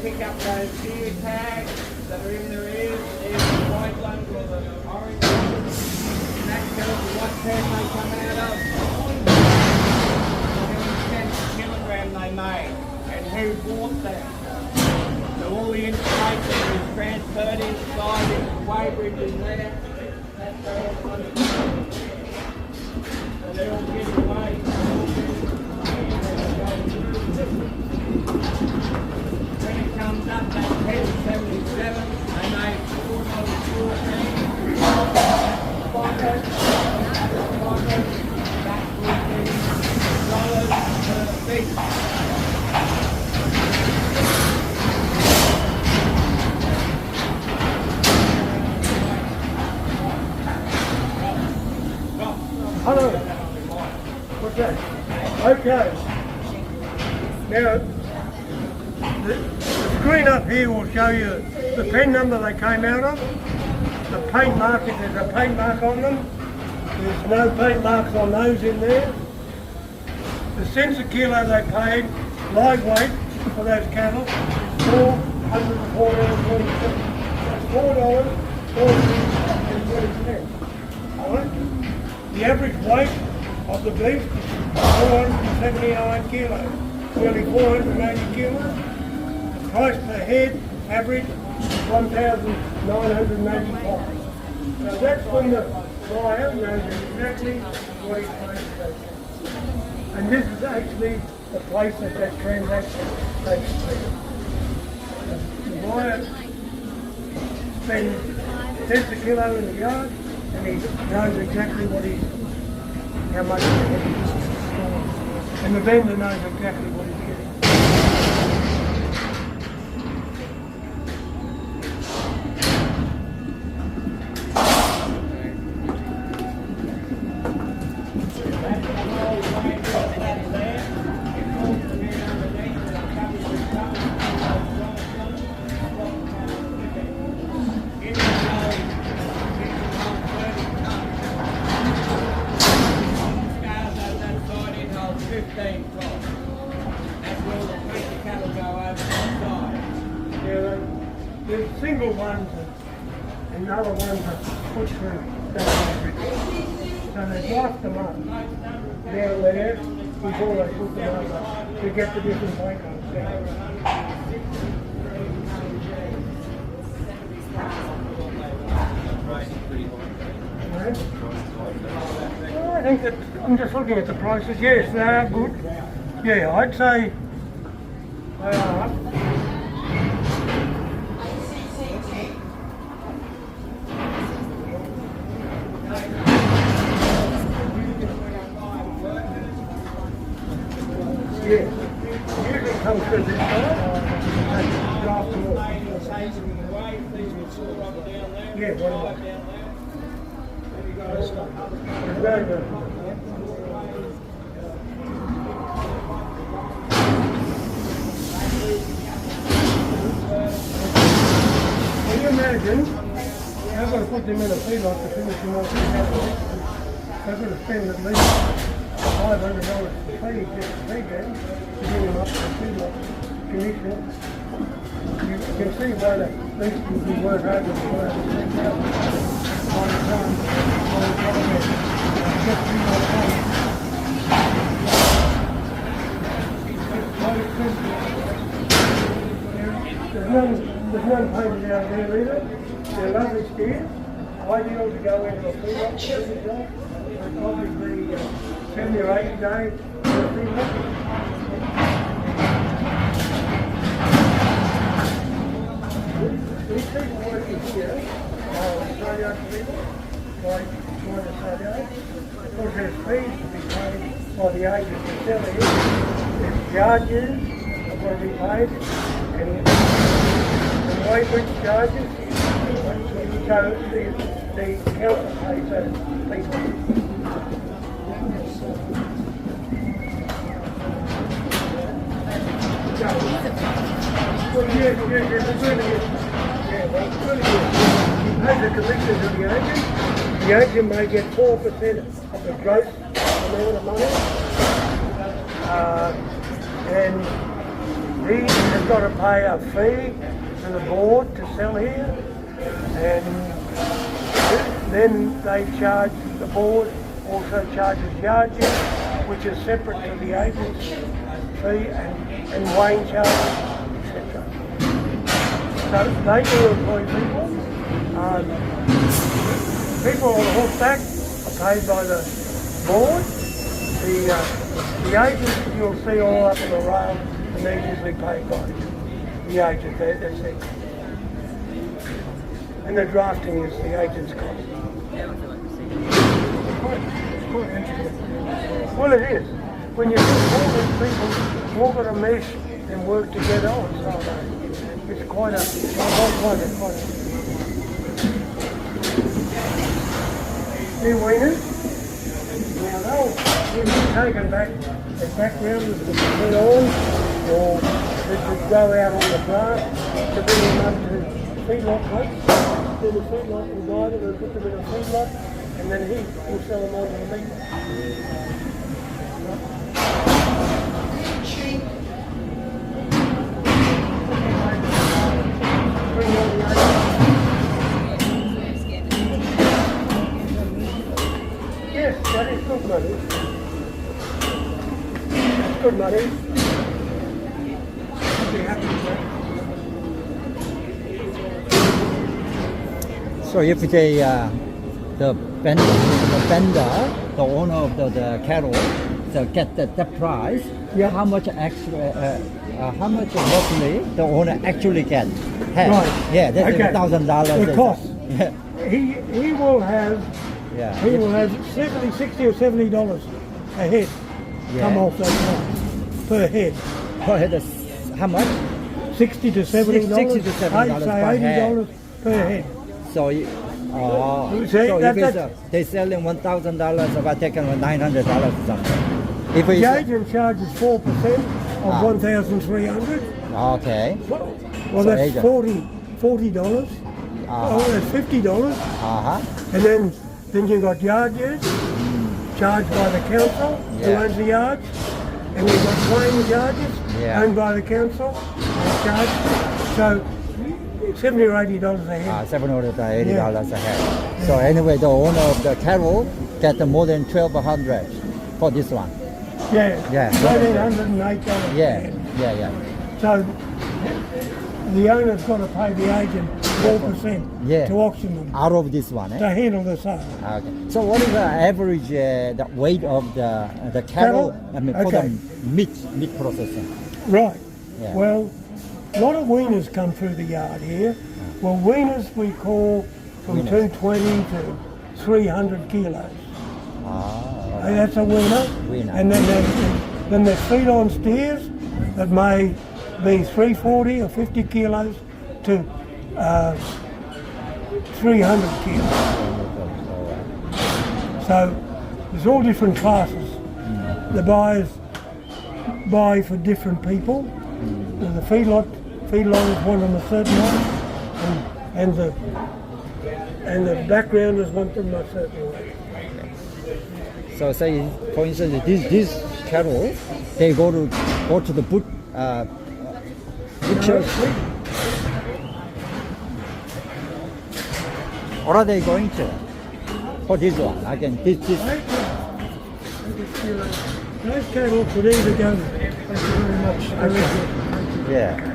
Speaker 1: pick up those ear tags that are in their ears, either the white ones or the orange ones. And that tells you what pen they come out of, how many kilogram they made, and who bought them. So all the information is transferred inside into the weighbridge in there. That's all on it. So they're all getting weighed. When it comes up at 1077, they made $4.14. That would be $1 per piece.
Speaker 2: Hello. What's that? Okay. Now, the screen up here will show you the pen number they came out of, the paint mark, if there's a paint mark on them. There's no paint marks on those in there. The cents a kilo they paid, live weight for those cattle, is $404.27. That's $4.40. Alright? The average weight of the beef is 479 kilos, nearly 480 kilos. The price per head average is 1,985. So that's when the buyer knows exactly what he's paying for. And this is actually the place that transaction takes place. The buyer spends cents a kilo in the yard, and he knows exactly how much he's getting. And the vendor knows exactly what he's getting. There's single ones and other ones are put through that average. So they block them up down there before they put them over to get the different weight on down. Well, I think that I'm just looking at the prices. Yes, they are good. Yeah, I'd say they are. Yeah, usually comes through this side. Yeah, what about? Very good. Can you imagine? I've got to put them in a feedlot to finish them off. I've got to spend at least $500 to feed, just to feed them, to get them up to the feedlot condition. You can see why the beast will be worth over the first 6,000 by the time get through my time. There's none painted out there either. They're lovely steers, ideal to go into a feedlot to finish off. They'll probably be 70 or 80 days for a feedlot. These people working here are Saleyards people, like the Saleyards. Of course, there's fees to be paid by the agents who sell it. There's charges are going to be paid, and weighbridge charges. So the council pays those people. Well, yes, it's really good. Yeah, well, it's really good. You pay the commission to the agent. The agent may get 4% of the gross amount of money. And he has got to pay a fee to the board to sell here, and then they charge, the board also charges yardage, which is separate to the agent's fee and weighing charges, etc. So they do employ people. People on horseback are paid by the board. The agents you'll see all up on the rail, and they're usually paid by the agent. That's it. And the drafting is the agent's cost. Well, it is. When you put all these people all got to mesh and work together on Saturday, it's quite a. New wieners. Now they'll be taken back, the background is to be put on, or they could go out on the grass to bring them up to feedlot plates. Then the feedlot will buy them and put them in a feedlot, and then he will sell them on to the meat. Yes, that is good money. That's good money. I'll be happy with that.
Speaker 9: So if the vendor, the owner of the cattle, so get the price,
Speaker 2: Yeah.
Speaker 9: how much extra, how much roughly the owner actually get?
Speaker 2: Right.
Speaker 9: Yeah, that's
Speaker 2: Okay.
Speaker 9: $1,000.
Speaker 2: The cost.
Speaker 9: Yeah.
Speaker 2: He will have
Speaker 9: Yeah.
Speaker 2: He will have 70, 60 or $70 a head come
Speaker 9: Yeah.
Speaker 2: off that price per head.
Speaker 9: Per head, how much?
Speaker 2: 60 to $70.
Speaker 9: 60 to $70
Speaker 2: I'd say
Speaker 9: per head.
Speaker 2: $80 per head.
Speaker 9: So,
Speaker 2: See,
Speaker 9: so
Speaker 2: that-
Speaker 9: if it's,
Speaker 2: that's-
Speaker 9: they selling $1,000, about taking $900 or something. If
Speaker 2: The
Speaker 9: it's,
Speaker 2: agent charges 4% of
Speaker 9: Ah.
Speaker 2: 1,300.
Speaker 9: okay,
Speaker 2: Well,
Speaker 9: So
Speaker 2: that's
Speaker 9: agent.
Speaker 2: $40. Oh, that's $50.
Speaker 9: uh-huh,
Speaker 2: And then you've got yard use, charged by the council, who
Speaker 9: Yeah.
Speaker 2: owns the yards. And we've got weighing charges,
Speaker 9: Yeah.
Speaker 2: owned by the council, charged. So $70 or $80 a head.
Speaker 9: $780 a head. So anyway, the owner of the cattle get more than $1,200 for this one.
Speaker 2: Yeah.
Speaker 9: Yeah.
Speaker 2: $1,308 a
Speaker 9: Yeah,
Speaker 2: head.
Speaker 9: yeah.
Speaker 2: So the owner's got to pay the agent 4%
Speaker 9: Yeah.
Speaker 2: to auction them,
Speaker 9: Out of this one,
Speaker 2: to handle the sale.
Speaker 9: Okay. So what is the average the weight of the cattle?
Speaker 2: Cattle?
Speaker 9: I mean, for
Speaker 2: Okay.
Speaker 9: the meat processing.
Speaker 2: Right.
Speaker 9: Yeah.
Speaker 2: Well, a lot of weaners come through the yard here. Well, weaners we call from
Speaker 9: Weaners.
Speaker 2: 220 to 300 kilos.
Speaker 9: Ah,
Speaker 2: Hey, that's a weaner.
Speaker 9: Weaner.
Speaker 2: And then there's feed-on steers that may be 340 or 50 kilos to 300 kilos. So there's all different classes. The buyers buy for different people. And the feedlot is one on a certain way, and the backgrounders want them a certain way.
Speaker 9: So say, for instance, these cattle, they go to the butcher. What are they going to? For this one, again, this.
Speaker 2: Those cattle could either go. Thank you very much.
Speaker 9: Yeah.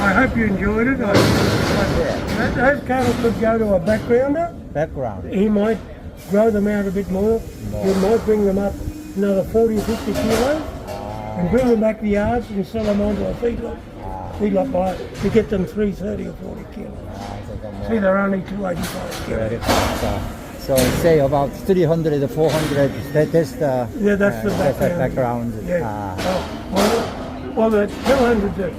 Speaker 2: I hope you enjoyed it. Those cattle could go to a backgrounder.
Speaker 9: Background.
Speaker 2: He might grow them out a bit more. He might bring them up another 40 or 50 kilos and bring them back to the yards and sell them onto a feedlot buyer to get them 330 or 40 kilos. See, they're only 285 kilos.
Speaker 9: So say about 300 to 400. That's the
Speaker 2: That's the
Speaker 9: background.
Speaker 2: Yeah. Well, the 200 to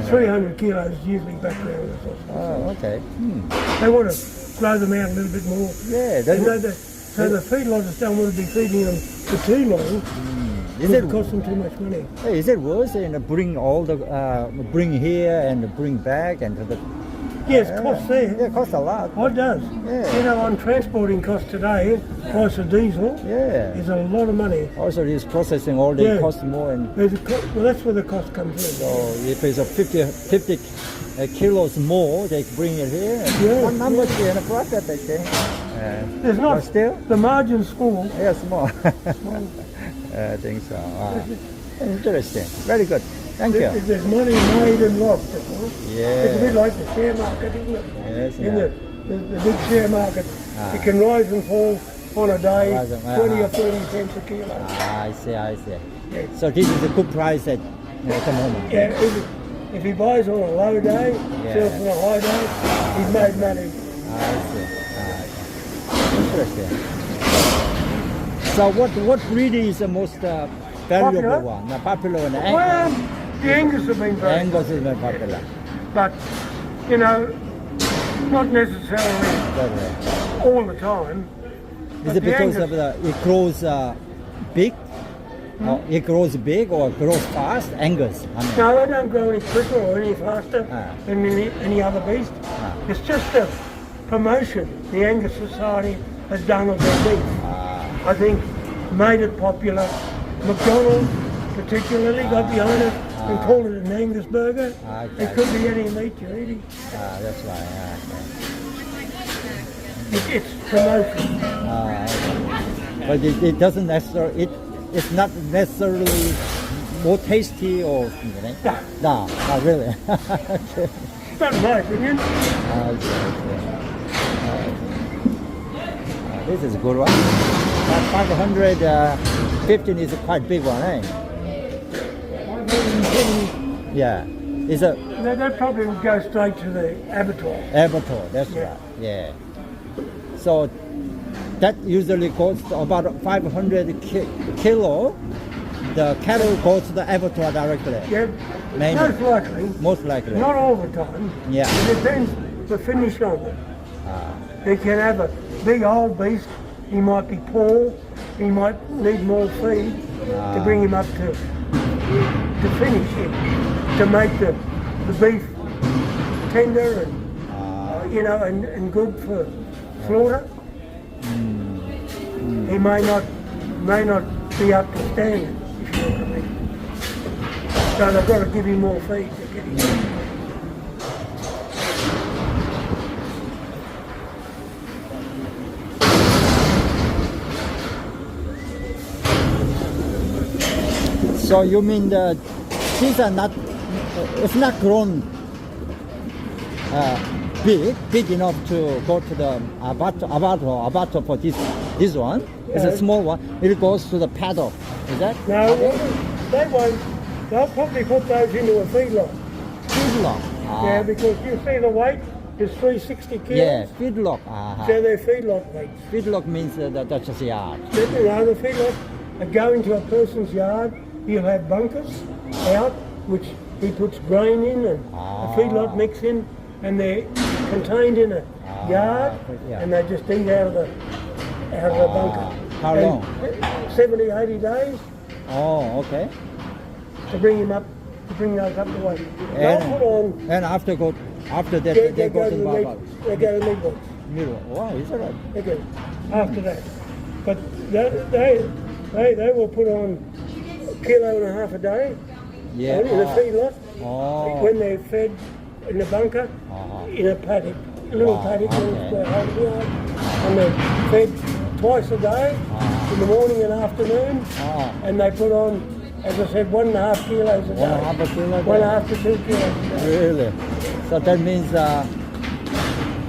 Speaker 2: 300 kilos is usually backgrounders.
Speaker 9: Oh, okay.
Speaker 2: They want to grow them out a little bit more.
Speaker 9: Yeah.
Speaker 2: So the feedlotters don't want to be feeding them for too long. It costs them too much money.
Speaker 9: Hey, is it worse? And bring all the bring here and bring back and
Speaker 2: Yes, costs there.
Speaker 9: Yeah, it costs a lot.
Speaker 2: Oh, it does.
Speaker 9: Yeah.
Speaker 2: You know, on transporting costs today, price of diesel
Speaker 9: Yeah.
Speaker 2: is a lot of money.
Speaker 9: Also, this processing all day
Speaker 2: Yeah.
Speaker 9: costs more, and
Speaker 2: Well, that's where the cost comes in.
Speaker 9: so if it's a 50 kilos more, they bring it here.
Speaker 2: Yeah,
Speaker 9: Not much in a profit, I think.
Speaker 2: There's
Speaker 9: But
Speaker 2: not
Speaker 9: still,
Speaker 2: the margin's small.
Speaker 9: yeah, small. I think so. Interesting. Very good. Thank you.
Speaker 2: There's money made and lost. That's all.
Speaker 9: Yeah.
Speaker 2: It's a bit like the share market, isn't it?
Speaker 9: Yes,
Speaker 2: In
Speaker 9: yeah.
Speaker 2: the big share market, it can rise and fall on a day,
Speaker 9: Rise and-
Speaker 2: 20 or 30 cents a kilo.
Speaker 9: I see.
Speaker 2: Yeah.
Speaker 9: So this is a good price at the moment.
Speaker 2: Yeah, if he buys on a low day,
Speaker 9: Yeah.
Speaker 2: sells on a high day, he's made money.
Speaker 9: I see. Interesting. So what breed is the most valuable
Speaker 2: Popular?
Speaker 9: one? The popular one?
Speaker 2: Well, the Angus have been very
Speaker 9: Angus is very popular.
Speaker 2: but, you know, not necessarily
Speaker 9: Very.
Speaker 2: all the time.
Speaker 9: Is
Speaker 2: But
Speaker 9: it
Speaker 2: the
Speaker 9: because
Speaker 2: Angus-
Speaker 9: of it grows big? Or it grows big or grows fast? Angus. I mean.
Speaker 2: No, they don't grow any quicker or any faster than any other beast. It's just a promotion the Angus Society has done of their beef. I think made it popular. McDonald's particularly got behind it and called it an Angus burger.
Speaker 9: Okay.
Speaker 2: It could be any meat you're eating.
Speaker 9: That's right.
Speaker 2: It's promotion.
Speaker 9: Okay. But it doesn't necessarily. It's not necessarily more tasty or something. No, not really. Okay.
Speaker 2: Not in my opinion.
Speaker 9: I see. This is a good one. 515 is a quite big one, eh?
Speaker 2: 510,
Speaker 9: Yeah. It's a
Speaker 2: that probably would go straight to the abattoir.
Speaker 9: abattoir, that's
Speaker 2: Yeah.
Speaker 9: right. Yeah. So that usually costs about 500 kilo. The cattle goes to the abattoir directly.
Speaker 2: Yeah,
Speaker 9: Mainly.
Speaker 2: most likely.
Speaker 9: Most likely.
Speaker 2: Not all the time.
Speaker 9: Yeah.
Speaker 2: It depends the finish on it. He can have a big old beast. He might be poor. He might need more feed to bring him up to finish him, to make the beef tender and you know and good for slaughter. He may not be up to standard. If you know what I mean. So they've got to give him more feed to get him.
Speaker 9: So you mean these are not? It's not grown big enough to go to the abattoir for this one. It's a small one. It goes to the paddock. Is that?
Speaker 2: No, they won't. They'll probably put those into a feedlot.
Speaker 9: Feedlot.
Speaker 2: Yeah, because you see the weight is 360 kilos.
Speaker 9: Yeah, feedlot.
Speaker 2: So they're feedlot weights.
Speaker 9: Feedlot means that's just a yard.
Speaker 2: You know, the feedlot go into a person's yard. He'll have bunkers out, which he puts grain in and a feedlot mix in, and they're contained in a yard, and they just eat out of the bunker.
Speaker 9: How long?
Speaker 2: 70, 80 days
Speaker 9: Oh, okay.
Speaker 2: to bring him up, to bring those up the way. They'll put on.
Speaker 9: And after that, they go to the bar.
Speaker 2: They go to the meat box.
Speaker 9: Middle. Wow, is that right?
Speaker 2: They go after that. But they will put on 1.5 kilos a day
Speaker 9: Yeah.
Speaker 2: in a feedlot when
Speaker 9: Oh.
Speaker 2: they're fed in the bunker in a paddock, a little paddock, little square yard, and they're fed twice a day in the morning and afternoon, and they put on, as I said, 1.5 kilos a day.
Speaker 9: 1.5 kilo.
Speaker 2: 1.5 to 2 kilos a day.
Speaker 9: Really? So that means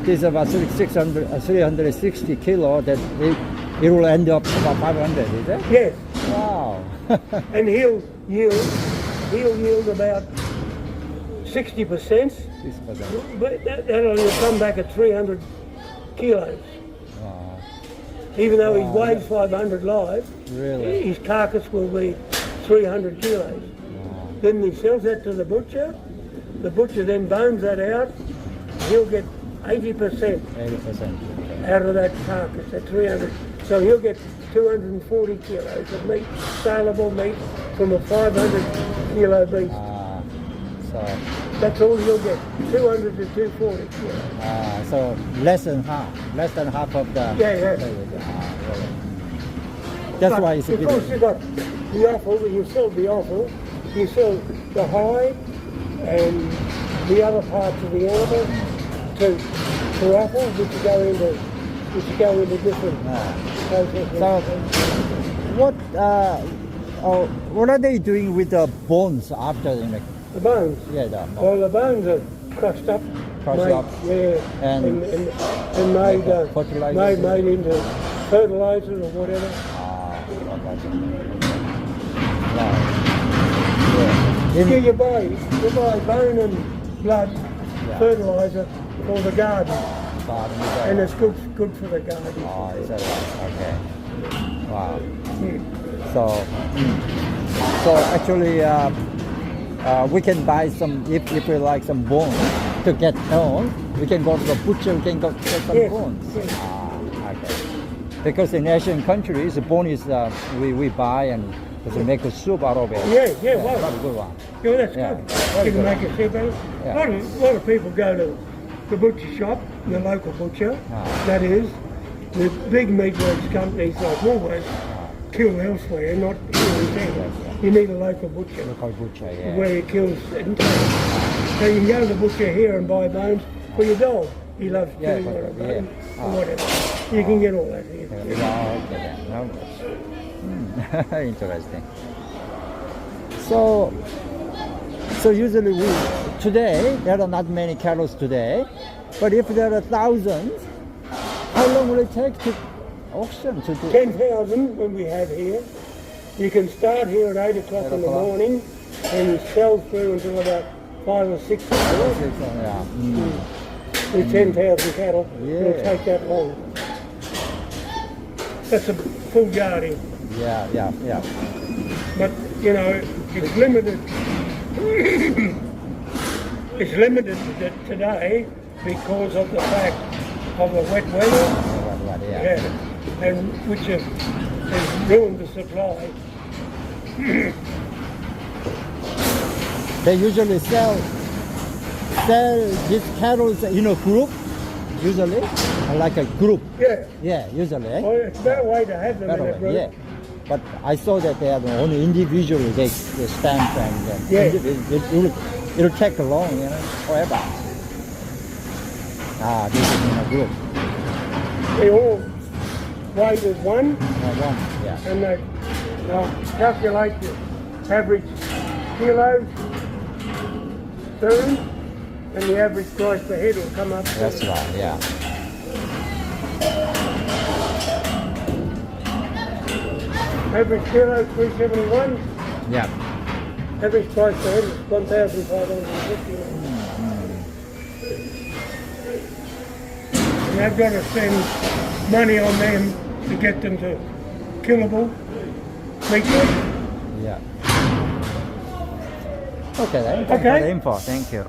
Speaker 9: this is about 360 kilo. That it will end up about 500. Is it?
Speaker 2: Yes,
Speaker 9: Wow.
Speaker 2: and he'll yield about 60%.
Speaker 9: 6%.
Speaker 2: But that'll come back at 300 kilos.
Speaker 9: Wow.
Speaker 2: Even though he weighs 500 live,
Speaker 9: Really?
Speaker 2: his carcass will be 300 kilos. Then he sells that to the butcher. The butcher then bones that out. He'll get 80%
Speaker 9: 80%.
Speaker 2: out of that carcass, at 300. So he'll get 240 kilos of meat, saleable meat from a 500 kilo beast.
Speaker 9: So
Speaker 2: That's all you'll get. 200 to 240. Yeah.
Speaker 9: So less than half of the.
Speaker 2: Yeah.
Speaker 9: Really. That's why it's a
Speaker 2: Of course, you got the offal. You sell the offal. You sell the hide and the other parts of the animal to offal, which go into different processes.
Speaker 9: So what are they doing with the bones after they make?
Speaker 2: The bones.
Speaker 9: Yeah,
Speaker 2: Well, the bones are crushed up. Yeah, and made
Speaker 9: fertilizer.
Speaker 2: made into fertilizer or whatever.
Speaker 9: Yeah.
Speaker 2: You buy bone and blood fertilizer for the garden, and it's good for the garden.
Speaker 9: Oh, is that right? Okay. Wow.
Speaker 2: Yeah.
Speaker 9: So actually, we can buy some if we like some bones to get home. We can go to the butcher. We can go get some bones.
Speaker 2: Yes.
Speaker 9: Okay. Because in Asian countries, the bone is we buy and we make a soup out of it.
Speaker 2: Yeah, well,
Speaker 9: That's a good one.
Speaker 2: Yeah, that's
Speaker 9: Yeah.
Speaker 2: good. You can make a soup out of it.
Speaker 9: Yeah.
Speaker 2: A lot of people go to the butcher shop, the local butcher, that is. The big meatworks companies like Woolworths kill elsewhere, not here in town. You need a local butcher.
Speaker 9: Local butcher, yeah.
Speaker 2: Where he kills in town. So you can go to the butcher here and buy bones for your dog. He loves killing on a bone or whatever. You can get all that here.
Speaker 9: Interesting. So usually today there are not many cattle today, but if there are thousands, how long will it take to auction to do?
Speaker 2: 10,000 when we have here. You can start here at 8 o'clock in the morning and sell through until about 5 or 6 o'clock.
Speaker 9: Yeah.
Speaker 2: With 10,000 cattle, it'll
Speaker 9: Yeah.
Speaker 2: take that long. That's a full guarding.
Speaker 9: Yeah.
Speaker 2: But, you know, it's limited. It's limited today because of the fact of the wet weather. Yeah. And which has ruined the supply.
Speaker 9: They usually sell these cattle in a group, usually, like a group.
Speaker 2: Yeah.
Speaker 9: Yeah, usually.
Speaker 2: Well, it's a better way to have them in a group.
Speaker 9: Yeah. But I saw that they are only individually they stamp and it'll take long, forever. This is in a group.
Speaker 2: They all weighed as one,
Speaker 9: Yeah.
Speaker 2: and they'll calculate the average kilos soon, and the average price per head will come up.
Speaker 9: That's right, yeah.
Speaker 2: Average kilo 371.
Speaker 9: Yeah.
Speaker 2: Average price per head is 1,550. And they've got to spend money on them to get them to killable meat.
Speaker 9: Yeah. Okay then.
Speaker 2: Okay.
Speaker 9: For the info. Thank you.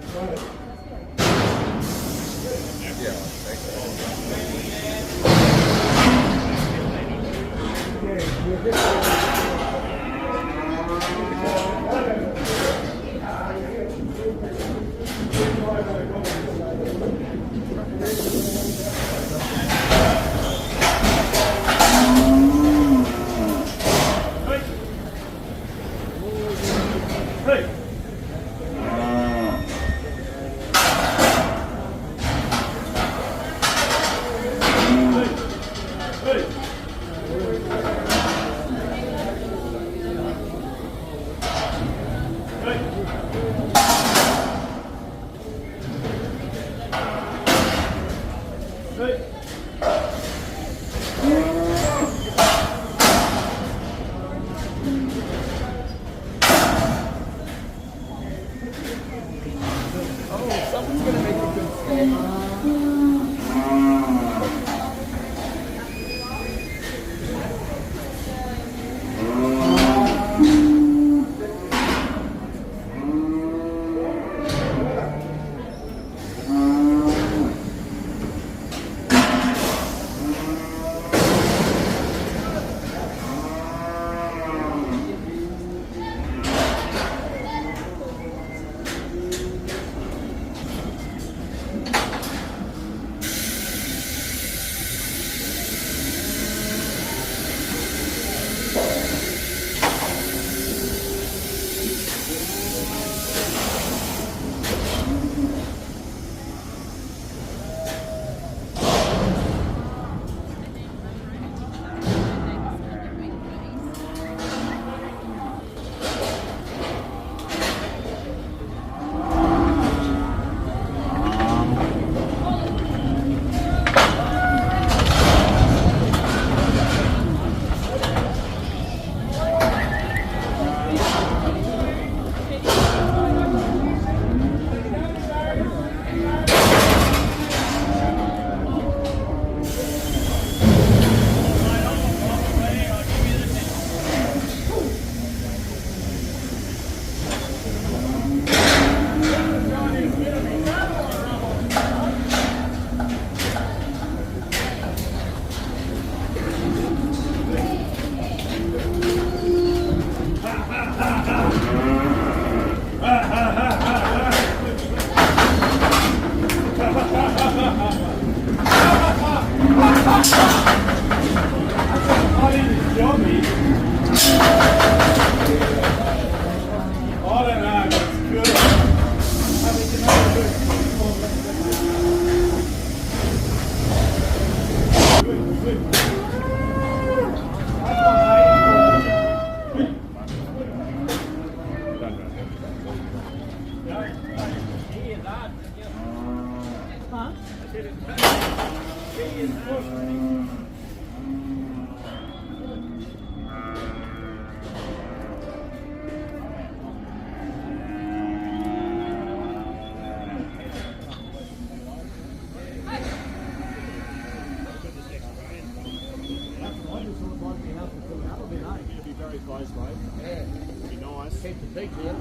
Speaker 4: Keep the big one.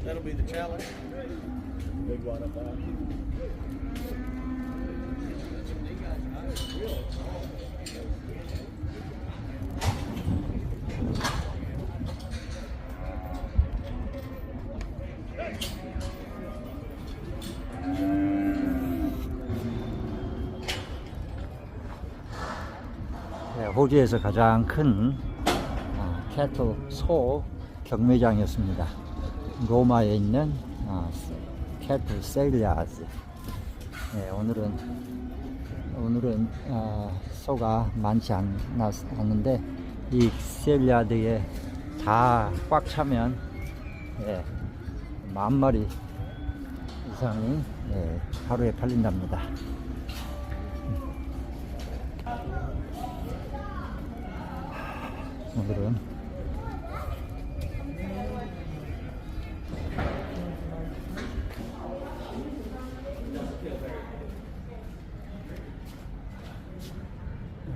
Speaker 4: That'll be the challenge. Big one up there.
Speaker 9: 네, 호주에서 가장 큰 캐틀 소 경매장이었습니다. 로마에 있는 캐틀 세일야드. 네, 오늘은 소가 많지 않는데 이 세일야드에 다 꽉 차면 10,000마리 이상이 하루에 팔린답니다. 오늘은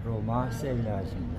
Speaker 9: 로마 세일야드입니다.